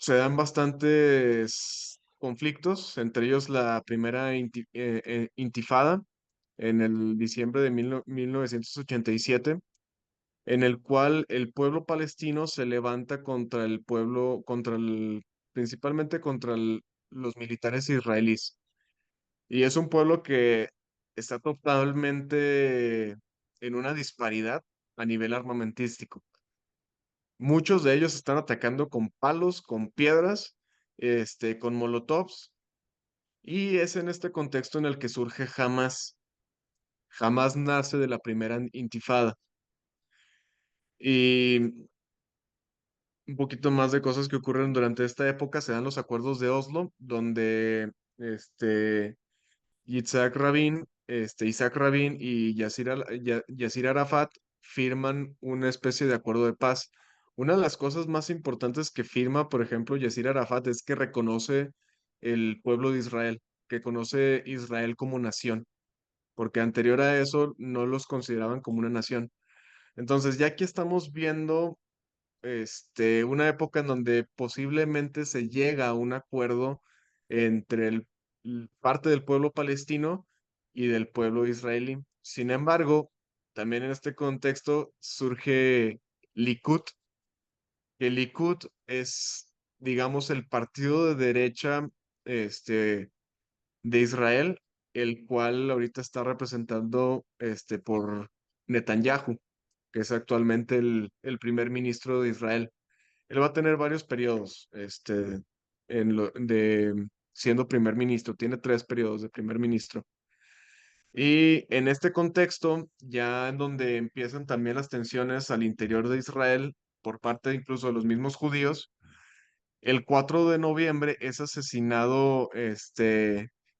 Se dan bastantes conflictos, entre ellos la primera intifada en el diciembre de 1987, en el cual el pueblo palestino se levanta contra el pueblo, principalmente contra los militares israelíes. Y es un pueblo que está totalmente en una disparidad a nivel armamentístico. Muchos de ellos están atacando con palos, con piedras, con molotovs, y es en este contexto en el que surge Hamas. Hamas nace de la primera intifada. Y un poquito más de cosas que ocurren durante esta época, se dan los acuerdos de Oslo, donde Isaac Rabin y Yasir Arafat firman una especie de acuerdo de paz. Una de las cosas más importantes que firma, por ejemplo, Yasir Arafat es que reconoce el pueblo de Israel, que conoce Israel como nación, porque anterior a eso no los consideraban como una nación. Entonces, ya aquí estamos viendo una época en donde posiblemente se llega a un acuerdo entre parte del pueblo palestino y del pueblo israelí. Sin embargo, también en este contexto surge Likud, que Likud es, digamos, el partido de derecha, de Israel, el cual ahorita está representando, por Netanyahu, que es actualmente el primer ministro de Israel. Él va a tener varios periodos, siendo primer ministro. Tiene 3 periodos de primer ministro. Y en este contexto, ya en donde empiezan también las tensiones al interior de Israel por parte incluso de los mismos judíos, el 4 de noviembre es asesinado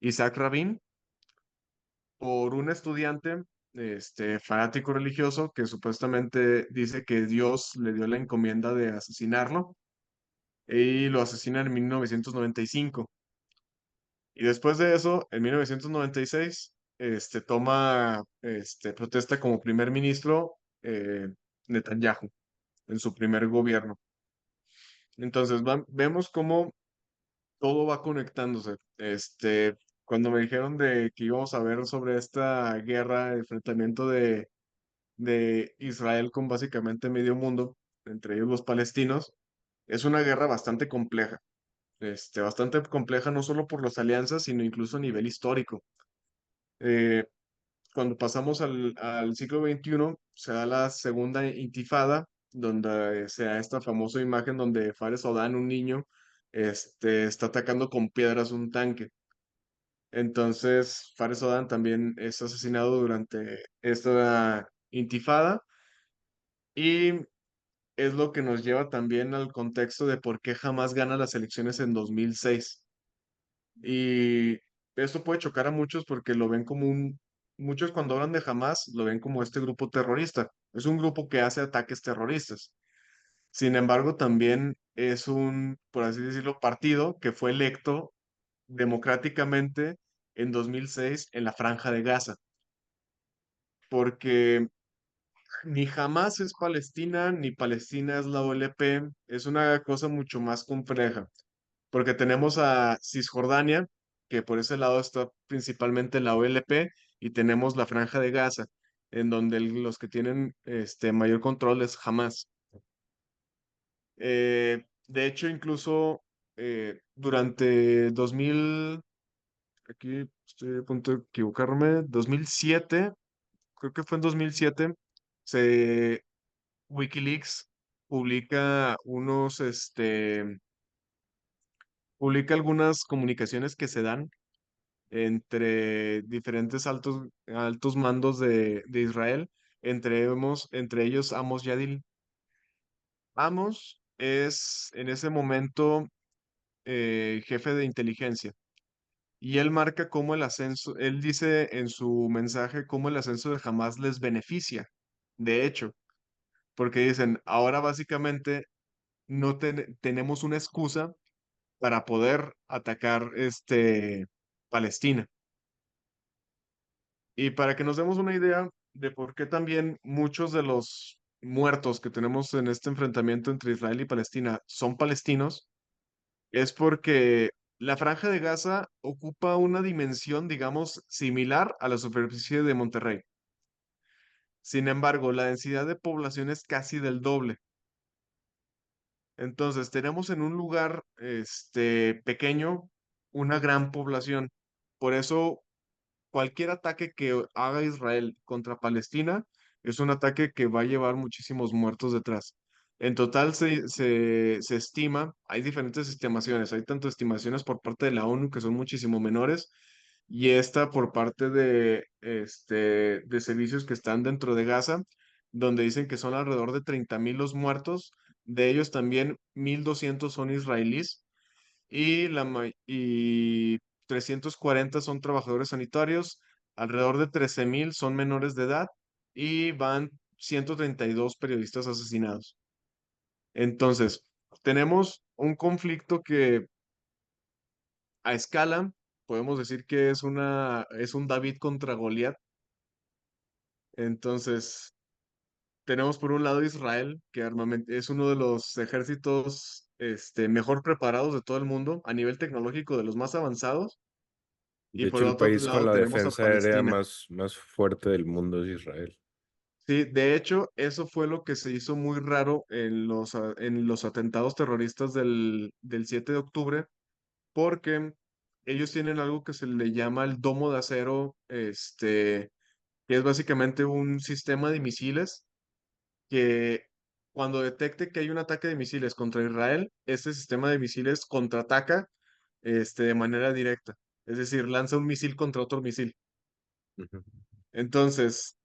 Isaac Rabin por un estudiante fanático religioso que supuestamente dice que Dios le dio la encomienda de asesinarlo y lo asesinan en 1995. Y después de eso, en 1996, protesta como primer ministro Netanyahu en su primer gobierno. Entonces, vemos cómo todo va conectándose. Cuando me dijeron de que íbamos a ver sobre esta guerra, enfrentamiento de Israel con básicamente medio mundo, entre ellos los palestinos, es una guerra bastante compleja no solo por las alianzas, sino incluso a nivel histórico. Eh, Cuando pasamos al siglo XXI, se da la segunda intifada, donde se da esta famosa imagen donde Fares Odan, un niño, está atacando con piedras un tanque. Entonces, Fares Odan también es asesinado durante esta intifada y es lo que nos lleva también al contexto de por qué jamás gana las elecciones en 2006. Y esto puede chocar a muchos porque lo ven como muchos cuando hablan de Hamas lo ven como este grupo terrorista. Es un grupo que hace ataques terroristas. Sin embargo, también es un, por así decirlo, partido que fue electo democráticamente en 2006 en la Franja de Gaza, porque ni Hamas es Palestina, ni Palestina es la OLP, es una cosa mucho más compleja, porque tenemos a Cisjordania, que por ese lado está principalmente la OLP, y tenemos la Franja de Gaza, en donde los que tienen mayor control es Hamas. De hecho, incluso durante 2000, aquí estoy a punto de equivocarme, 2007, creo que fue en 2007, se, Wikileaks publica publica algunas comunicaciones que se dan entre diferentes altos mandos de Israel, entre ellos Amos Yadil. Amos es en ese momento jefe de inteligencia. Y él marca cómo el ascenso, él dice en su mensaje cómo el ascenso de Hamas les beneficia. De hecho, porque dicen, ahora básicamente no tenemos una excusa para poder atacar Palestina. Y para que nos demos una idea de por qué también muchos de los muertos que tenemos en este enfrentamiento entre Israel y Palestina son palestinos, es porque la Franja de Gaza ocupa una dimensión, digamos, similar a la superficie de Monterrey. Sin embargo, la densidad de población es casi del doble. Entonces, tenemos en un lugar pequeño una gran población. Por eso, cualquier ataque que haga Israel contra Palestina es un ataque que va a llevar muchísimos muertos detrás. En total se estima, hay diferentes estimaciones, hay tanto estimaciones por parte de la ONU que son muchísimo menores y esta por parte de servicios que están dentro de Gaza, donde dicen que son alrededor de 30.000 los muertos, de ellos también 1.200 son israelíes y 340 son trabajadores sanitarios, alrededor de 13.000 son menores de edad y van 132 periodistas asesinados. Entonces, tenemos un conflicto que a escala podemos decir que es un David contra Goliat. Entonces, tenemos por un lado Israel, que es uno de los ejércitos mejor preparados de todo el mundo, a nivel tecnológico de los más avanzados. Y De por hecho, el el otro país con lado la tenemos a defensa aérea Palestina. más fuerte del mundo es Israel. Sí, de hecho, eso fue lo que se hizo muy raro en en los atentados terroristas del 7 de octubre, porque ellos tienen algo que se le llama el domo de acero, que es básicamente un sistema de misiles que cuando detecte que hay un ataque de misiles contra Israel, este sistema de misiles contraataca, de manera directa. Es decir, lanza un misil contra otro misil. Ujú. Entonces,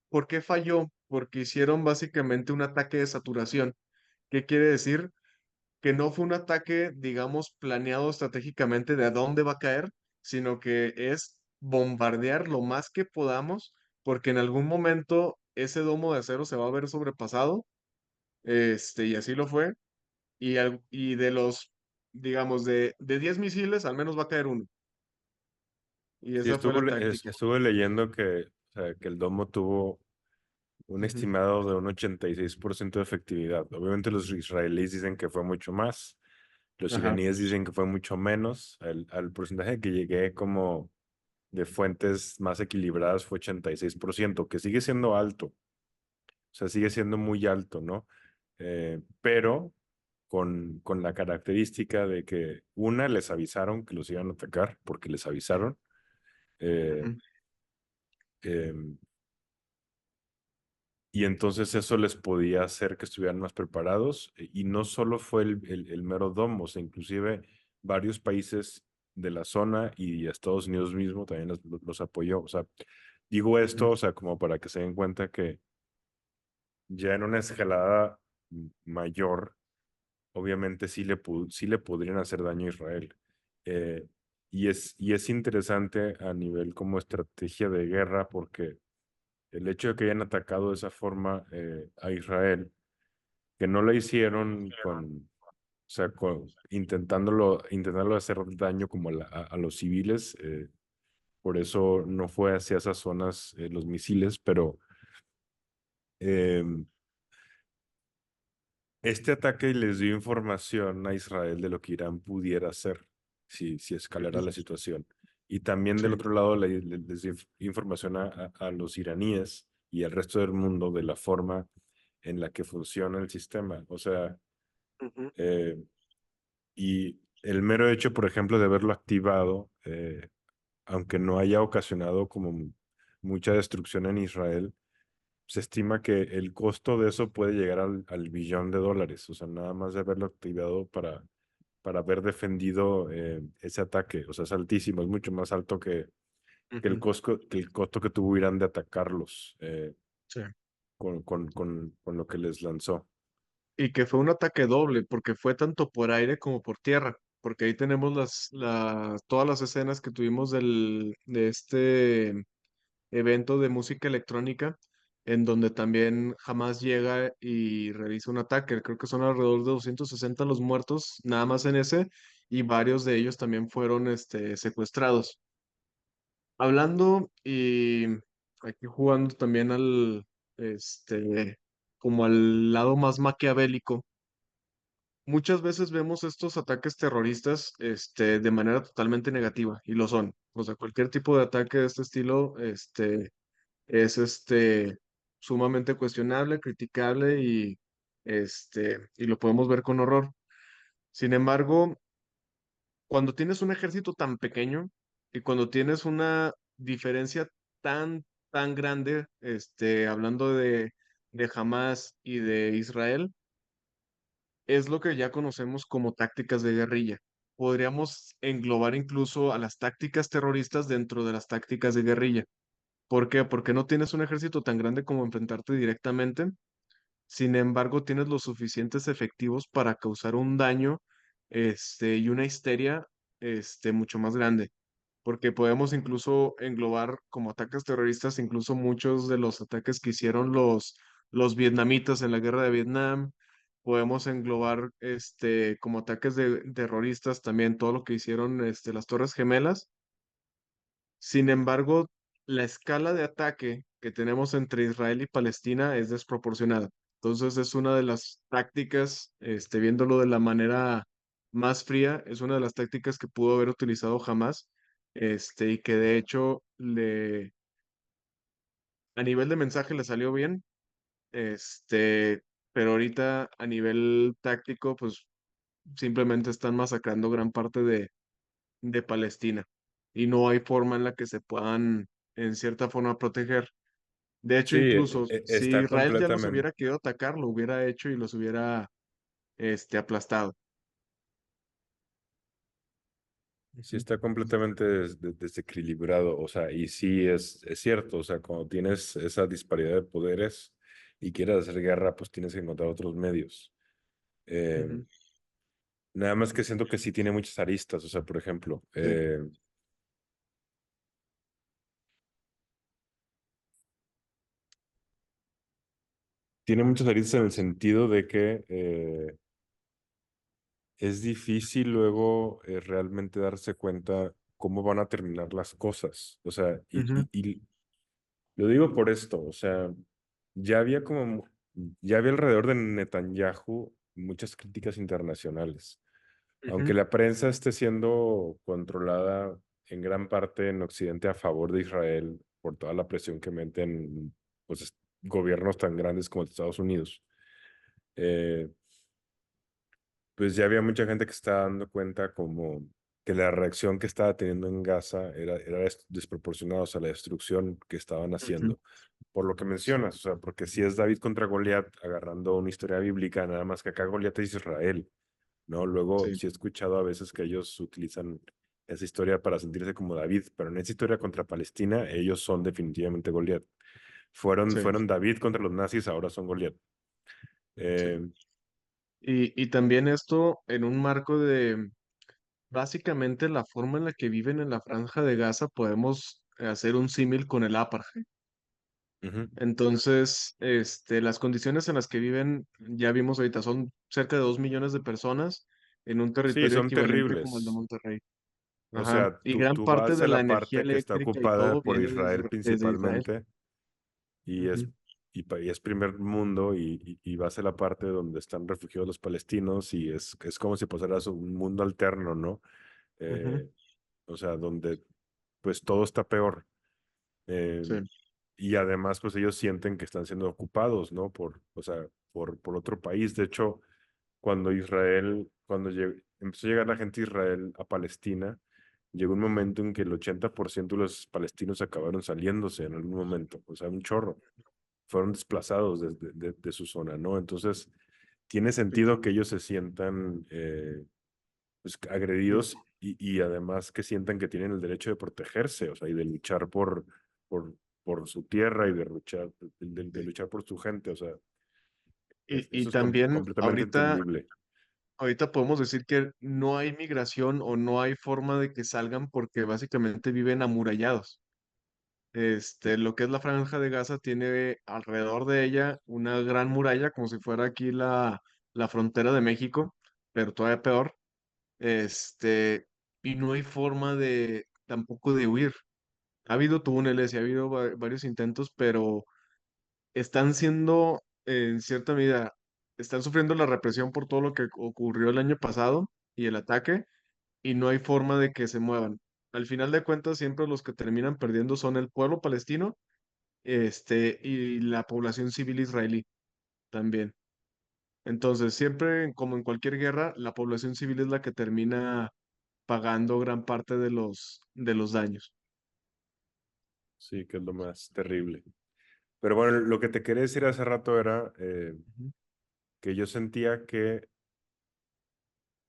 ¿por qué falló? Porque hicieron básicamente un ataque de saturación. ¿Qué quiere decir? Que no fue un ataque, digamos, planeado estratégicamente de a dónde va a caer, sino que es bombardear lo más que podamos, porque en algún momento ese domo de acero se va a ver sobrepasado, y así lo fue, y de los, digamos, de 10 misiles, al menos va a caer uno. Y Sí, esa fue la táctica. estuve leyendo o sea, que el domo tuvo un Ujú. estimado de un 86% de efectividad. Obviamente los israelíes dicen que fue mucho más, los Ajá. iraníes dicen que fue mucho menos. Al porcentaje que llegué como de fuentes más equilibradas fue 86%, que sigue siendo alto, o sea, sigue siendo muy alto, ¿no? Pero con la característica de que una, les avisaron que los iban a atacar, porque les avisaron. eh, Ujú. em, Y entonces eso les podía hacer que estuvieran más preparados. Y no solo fue el mero domo, o sea, inclusive varios países de la zona y Estados Unidos mismo también los apoyó. O sea, digo Ujú. esto, o sea, como para que se den cuenta que ya en una escalada mayor, obviamente sí le podrían hacer daño a Israel. Eh, y es interesante a nivel como estrategia de guerra porque el hecho de que hayan atacado de esa forma a Israel, que no lo hicieron sea, intentándolo hacer daño como a los civiles. Por eso no fue hacia esas zonas los misiles, pero em, este ataque les dio información a Israel de lo que Irán pudiera hacer si escalara Ujú. la situación. Y también del Sí. otro lado les dio información a los iraníes y al resto del mundo de la forma en la que funciona el sistema. O sea, Ujú. eh, y el mero hecho, por ejemplo, de haberlo activado, aunque no haya ocasionado como mucha destrucción en Israel, se estima que el costo de eso puede llegar al billón de dólares. O sea, nada más de haberlo activado para haber defendido ese ataque. O sea, es altísimo, es mucho más alto Ujú. que el costo que tuvo Irán de atacarlos Sí. con lo que les lanzó. Y que fue un ataque doble, porque fue tanto por aire como por tierra, porque ahí tenemos todas las escenas que tuvimos de este evento de música electrónica, en donde también Hamas llega y realiza un ataque. Creo que son alrededor de 260 los muertos, nada más en ese, y varios de ellos también fueron secuestrados. Hablando y aquí jugando también como al lado más maquiavélico. Muchas veces vemos estos ataques terroristas, de manera totalmente negativa, y lo son. O sea, cualquier tipo de ataque de este estilo, es sumamente cuestionable, criticable y lo podemos ver con horror. Sin embargo, cuando tienes un ejército tan pequeño y cuando tienes una diferencia tan grande, hablando de Hamas y de Israel, es lo que ya conocemos como tácticas de guerrilla. Podríamos englobar incluso a las tácticas terroristas dentro de las tácticas de guerrilla. ¿Por qué? Porque no tienes un ejército tan grande como enfrentarte directamente. Sin embargo, tienes los suficientes efectivos para causar un daño, y una histeria, mucho más grande. Porque podemos incluso englobar como ataques terroristas, incluso muchos de los ataques que hicieron los vietnamitas en la guerra de Vietnam. Podemos englobar, como ataques de terroristas también todo lo que hicieron, las Torres Gemelas. Sin embargo, la escala de ataque que tenemos entre Israel y Palestina es desproporcionada. Entonces, es una de las tácticas, viéndolo de la manera más fría, es una de las tácticas que pudo haber utilizado jamás, y que de hecho a nivel de mensaje le salió bien, pero ahorita a nivel táctico, pues simplemente están masacrando gran parte de Palestina y no hay forma en la que se puedan, en cierta forma, proteger. De hecho, Sí, incluso si está Israel ya los completamente. hubiera querido atacar, lo hubiera hecho y los hubiera, aplastado. Sí, Ujú. está completamente desequilibrado, o sea, y sí es cierto, o sea, cuando tienes esa disparidad de poderes y quieres hacer guerra, pues tienes que encontrar otros medios. Eh, Ujú. Nada más que siento que sí tiene muchas aristas, o sea, por ejemplo, Sí. tiene muchas aristas en el sentido de que es difícil luego realmente darse cuenta cómo van a terminar las cosas, o sea, Ujú. y lo digo por esto, o sea, ya había como, ya había alrededor de Netanyahu muchas críticas internacionales. Aunque Ujú. la prensa esté siendo controlada en gran parte en Occidente a favor de Israel por toda la presión que meten pues, gobiernos tan grandes como Estados Unidos, eh, pues ya había mucha gente que estaba dando cuenta como que la reacción que estaba teniendo en Gaza era desproporcionada, o sea, la destrucción que estaban Ujú. haciendo. Por lo que mencionas, o sea, porque si es David contra Goliat, agarrando una historia bíblica, nada más que acá Goliat es Israel, ¿no? Luego Sí. sí he escuchado a veces que ellos utilizan esa historia para sentirse como David, pero en esa historia contra Palestina, ellos son definitivamente Goliat. Sí. Fueron David contra los nazis, ahora son Goliat. Sí. Eh, Y también esto en un marco de básicamente la forma en la que viven en la franja de Gaza, podemos hacer un símil con el apartheid. Ujú. Entonces, las condiciones en las que viven, ya vimos ahorita, son cerca de 2 millones de personas. en un Sí, territorio son equivalente como el de terribles. Monterrey. O Ajá. sea, Y gran tú parte vas de a la la energía parte que está eléctrica y ocupada todo por viene Israel desde Israel. principalmente y es, Ujú, y es primer mundo y vas a la parte donde están refugiados los palestinos y es como si pasaras un mundo alterno, ¿no? ujú, Eh, o sea, donde pues todo está peor. Eh, sí. y además pues ellos sienten que están siendo ocupados, ¿no? O sea, por otro país. De hecho, empezó a llegar la gente de Israel a Palestina, llegó un momento en que el 80% de los palestinos acabaron saliéndose en algún momento, o sea, un chorro, fueron desplazados de su zona, ¿no? Entonces, tiene Sí, sentido que ellos se sientan pues, sí. agredidos y además que sientan que tienen el derecho de protegerse, o sea, y de luchar por, por su tierra y de luchar por su gente, o sea, Y eso es también completamente entendible. ahorita podemos decir que no hay migración o no hay forma de que salgan porque básicamente viven amurallados. Lo que es la Franja de Gaza tiene alrededor de ella una gran muralla, como si fuera aquí la frontera de México, pero todavía peor. Y no hay forma de tampoco de huir. Ha habido túneles y ha habido varios intentos, pero están siendo, en cierta medida, están sufriendo la represión por todo lo que ocurrió el año pasado y el ataque, y no hay forma de que se muevan. Al final de cuentas, siempre los que terminan perdiendo son el pueblo palestino, y la población civil israelí también. Entonces, siempre, como en cualquier guerra, la población civil es la que termina pagando gran parte de los daños. Sí, que es lo más terrible. Pero bueno, lo que te quería decir hace rato era Ujú, que yo sentía que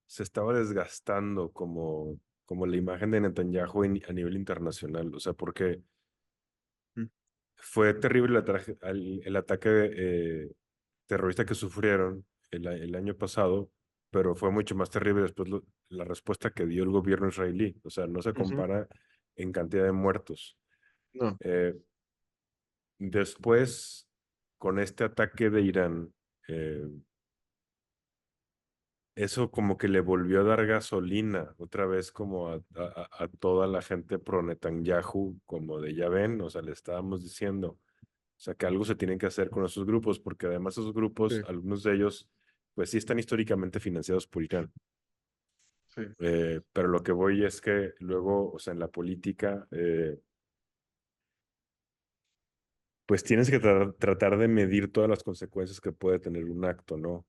se estaba desgastando como la imagen de Netanyahu a nivel internacional. O sea, porque ujú, fue terrible el ataque terrorista que sufrieron el año pasado, pero fue mucho más terrible después la respuesta que dio el gobierno israelí. O sea, no se ujú. compara en cantidad de muertos. No. Eh, Después, con este ataque de Irán, eh, eso como que le volvió a dar gasolina otra vez como a toda la gente pro Netanyahu, como de ya ven, o sea, le estábamos diciendo, o sea, que algo se tiene que hacer con esos grupos, porque además esos grupos, Sí, algunos de ellos, pues sí están históricamente financiados por Irán. sí. Pero lo que voy es que luego, o sea, en la política, pues tienes que tratar de medir todas las consecuencias que puede tener un acto, ¿no?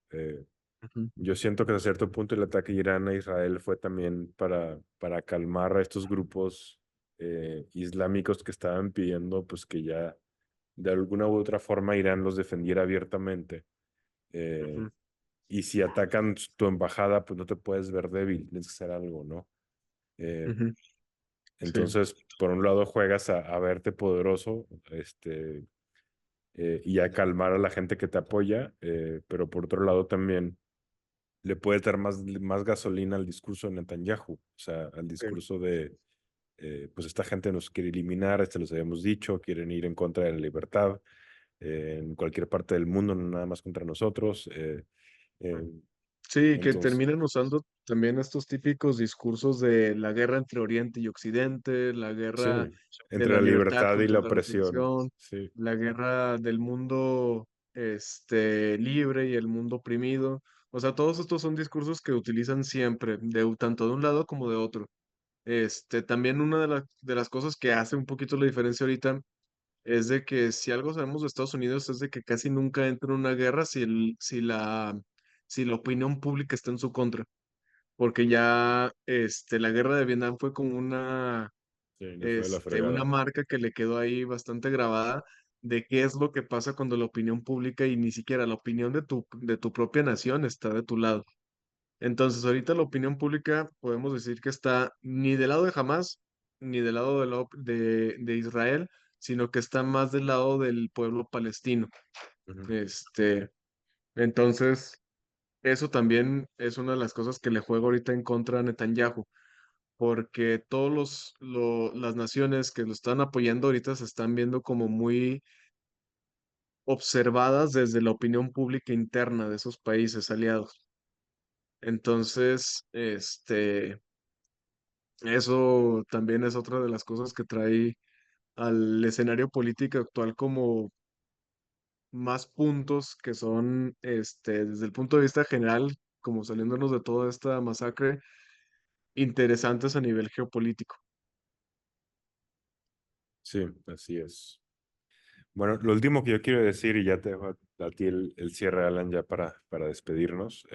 Ujú, Yo siento que a cierto punto el ataque de Irán a Israel fue también para calmar a estos grupos islámicos que estaban pidiendo pues que ya de alguna u otra forma Irán los defendiera abiertamente. Eh, ujú, y si atacan tu embajada, pues no te puedes ver débil, tienes que hacer algo, ¿no? Eh, ujú. Sí, entonces, por un lado juegas a verte poderoso, y a calmar a la gente que te apoya, pero por otro lado también le puede dar más gasolina al discurso de Netanyahu, o sea, al sí, discurso de, pues esta gente nos quiere eliminar, los habíamos dicho, quieren ir en contra de la libertad en cualquier parte del mundo, no nada más contra nosotros. Eh, sí, que entonces, terminan usando también estos típicos discursos de la guerra entre Oriente y Occidente, la guerra sí, de entre la la libertad libertad y contra la la opresión, represión, sí. la guerra del mundo libre y el mundo oprimido. O sea, todos estos son discursos que utilizan siempre, tanto de un lado como de otro. También una de las cosas que hace un poquito la diferencia ahorita es de que si algo sabemos de Estados Unidos es de que casi nunca entra en una guerra si la opinión pública está en su contra, porque ya la guerra de Vietnam fue como Sí, no fue de la una fregada. marca que le quedó ahí bastante grabada de qué es lo que pasa cuando la opinión pública y ni siquiera la opinión de tu propia nación está de tu lado. Entonces, ahorita la opinión pública podemos decir que está ni del lado de Hamas, ni del lado de Israel, sino que está más del lado del pueblo palestino. Ujú, Este, entonces, eso también es una de las cosas que le juega ahorita en contra a Netanyahu, porque las naciones que lo están apoyando ahorita se están viendo como muy observadas desde la opinión pública interna de esos países aliados. Entonces, eso también es otra de las cosas que trae al escenario político actual como más puntos que son, desde el punto de vista general, como saliéndonos de toda esta masacre, interesantes a nivel geopolítico. Sí, así es. Bueno, lo último que yo quiero decir, y ya te dejo a ti el cierre, Alan, ya para despedirnos.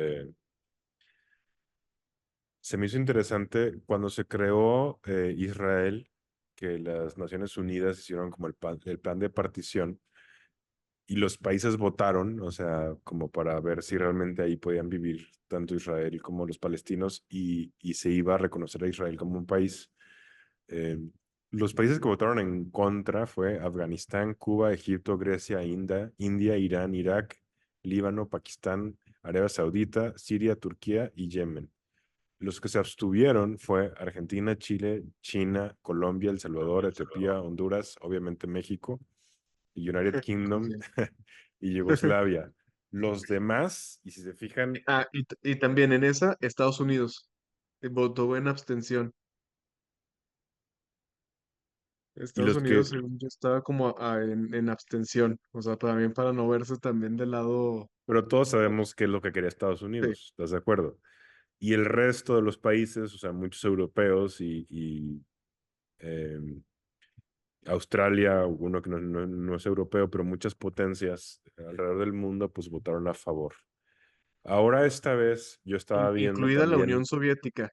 Se me hizo interesante cuando se creó Israel, que las Naciones Unidas hicieron como el plan de partición y los países votaron, o sea, como para ver si realmente ahí podían vivir tanto Israel como los palestinos y se iba a reconocer a Israel como un país. Eh, los países que votaron en contra fue Afganistán, Cuba, Egipto, Grecia, India, Irán, Irak, Líbano, Pakistán, Arabia Saudita, Siria, Turquía y Yemen. Los que se abstuvieron fue Argentina, Chile, China, Colombia, El Salvador, Etiopía, Honduras, obviamente México, y United Kingdom Sí. y Yugoslavia. Los demás, y si se fijan, Y también en esa, Estados Unidos votó en abstención. y Estados los Unidos, que, según yo, estaba como en abstención. O sea, también para no verse también del lado. pero todos sabemos qué es lo que quería Estados Sí, Unidos, ¿estás de acuerdo? Y el resto de los países, o sea, muchos europeos y Australia, uno que no es europeo, pero muchas potencias alrededor del mundo, pues votaron a favor. Ahora esta vez yo estaba viendo incluida la Unión también, Soviética.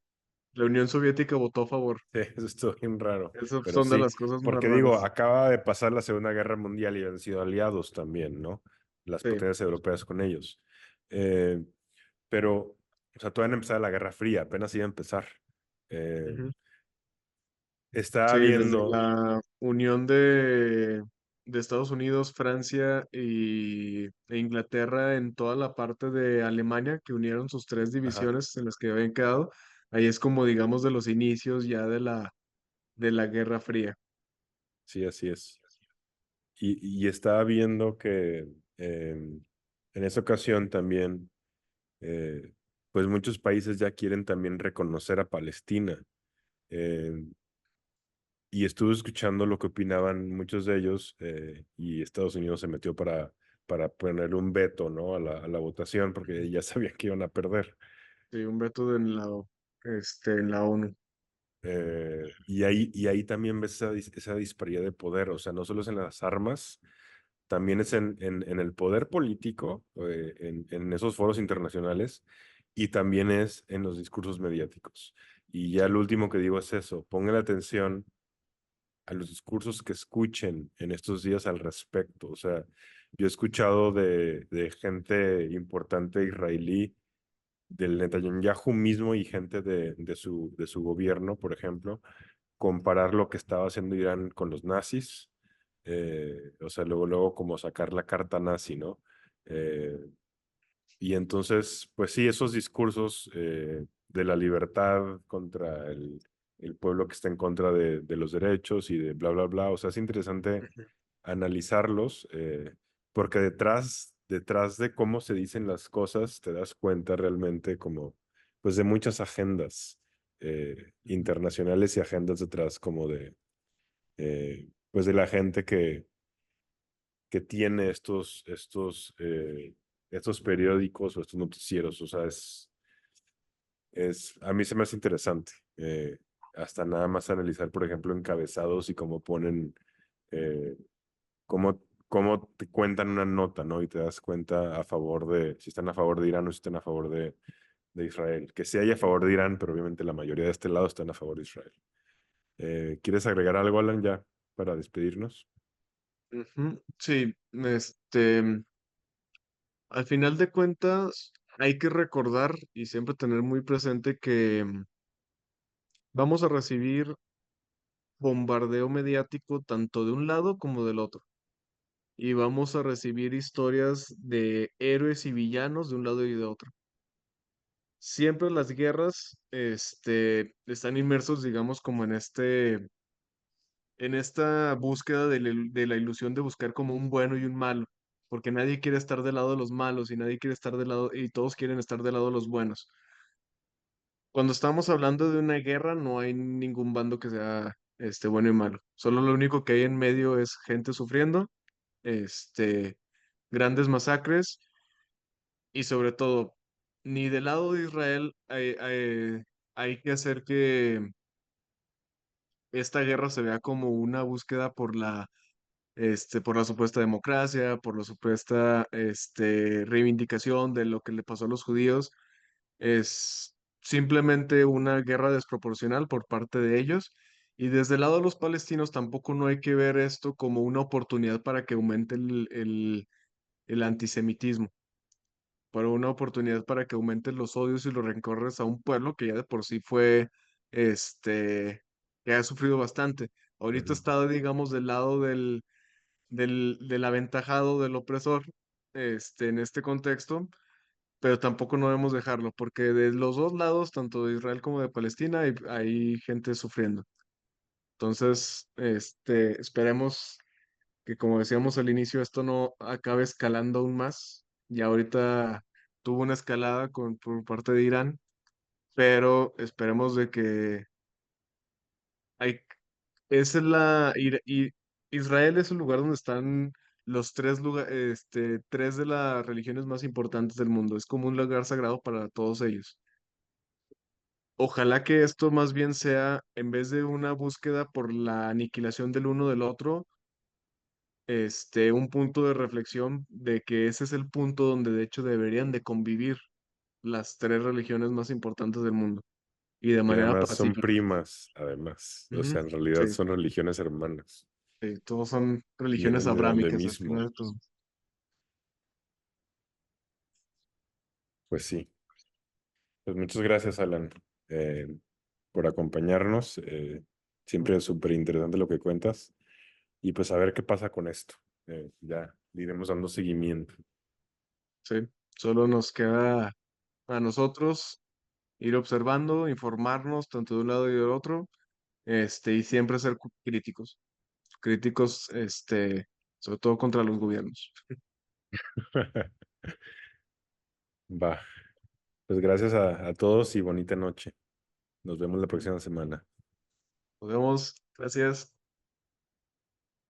La Unión Soviética votó a favor. eso estuvo bien raro, Esas pero son de sí, las cosas más porque digo, raras. acaba de pasar la Segunda Guerra Mundial y han sido aliados también, ¿no? Las Sí. potencias europeas con ellos. Eh, pero, o sea, todavía no empezaba la Guerra Fría, apenas iba a empezar. Eh, Ujú. estaba Sí, desde viendo, la unión de Estados Unidos, Francia e Inglaterra en toda la parte de Alemania que unieron sus tres ajá, divisiones en las que habían quedado. Ahí es como, digamos, de los inicios ya de la Guerra Fría. sí, así es. Y estaba viendo que en esa ocasión también, eh, pues muchos países ya quieren también reconocer a Palestina. Eh, y estuve escuchando lo que opinaban muchos de ellos y Estados Unidos se metió para ponerle un veto, ¿no? a la votación porque ya sabían que iban a perder. Sí, un veto en la ONU. Y ahí también ves esa disparidad de poder, o sea, no solo es en las armas, también es en el poder político, en esos foros internacionales, y también es en los discursos mediáticos. Y ya lo último que digo es eso, pongan atención a los discursos que escuchen en estos días al respecto. O sea, yo he escuchado de gente importante israelí, del Netanyahu mismo y gente de su gobierno, por ejemplo, comparar lo que estaba haciendo Irán con los nazis. O sea, luego como sacar la carta nazi, ¿no? Eh, y entonces, pues sí, esos discursos de la libertad contra el pueblo que está en contra de los derechos y de bla, bla, bla. O sea, es interesante Ujú. analizarlos porque detrás de cómo se dicen las cosas, te das cuenta realmente como, pues de muchas agendas Ujú. internacionales y agendas detrás como pues de la gente que tiene estos periódicos o estos noticieros. O sea, a mí se me hace interesante. Hasta nada más analizar, por ejemplo, encabezados y cómo ponen, eh, cómo te cuentan una nota, ¿no? Y te das cuenta si están a favor de Irán o si están a favor de Israel. Que sí hay a favor de Irán, pero obviamente la mayoría de este lado están a favor de Israel. ¿Quieres agregar algo, Alan, ya para despedirnos? Ujú. Sí, al final de cuentas, hay que recordar y siempre tener muy presente que vamos a recibir bombardeo mediático tanto de un lado como del otro. Y vamos a recibir historias de héroes y villanos de un lado y de otro. Siempre las guerras, están inmersos, digamos, como en esta búsqueda de la ilusión de buscar como un bueno y un malo, porque nadie quiere estar del lado de los malos y nadie quiere estar del lado, y todos quieren estar del lado de los buenos. cuando estamos hablando de una guerra, no hay ningún bando que sea bueno y malo. Solo lo único que hay en medio es gente sufriendo, este, grandes masacres y sobre todo, ni del lado de Israel hay que hacer que esta guerra se vea como una búsqueda por la supuesta democracia, por la supuesta reivindicación de lo que le pasó a los judíos. Es simplemente una guerra desproporcional por parte de ellos. Y desde el lado de los palestinos tampoco no hay que ver esto como una oportunidad para que aumente el antisemitismo, para una oportunidad para que aumenten los odios y los rencores a un pueblo que ya de por sí fue, que ha sufrido bastante. Ahorita Ujú. está, digamos, del lado del aventajado, del opresor, en este contexto, pero tampoco no debemos dejarlo, porque de los dos lados, tanto de Israel como de Palestina, hay gente sufriendo. Entonces, esperemos que, como decíamos al inicio, esto no acabe escalando aún más. Ya ahorita tuvo una escalada por parte de Irán, pero esperemos de que hay, es Israel es el lugar donde están los tres de las religiones más importantes del mundo. Es como un lugar sagrado para todos ellos. Ojalá que esto más bien sea, en vez de una búsqueda por la aniquilación del uno del otro, un punto de reflexión de que ese es el punto donde de hecho deberían de convivir las tres religiones más importantes del mundo y de Y manera además son pacífica. primas, además. O Ujú. sea, en realidad Sí, son religiones hermanas. sí, todos son religiones Vienen de donde abrámicas al mismo. final de todo. Pues sí. Pues muchas gracias, Alan, eh, por acompañarnos. Siempre es súper interesante lo que cuentas. Y pues a ver qué pasa con esto. Ya le iremos dando seguimiento. Sí, solo nos queda a nosotros ir observando, informarnos tanto de un lado y del otro, y siempre ser críticos, críticos, sobre todo contra los gobiernos. Va. Pues gracias a todos y bonita noche. Nos vemos la próxima semana. Nos vemos, gracias.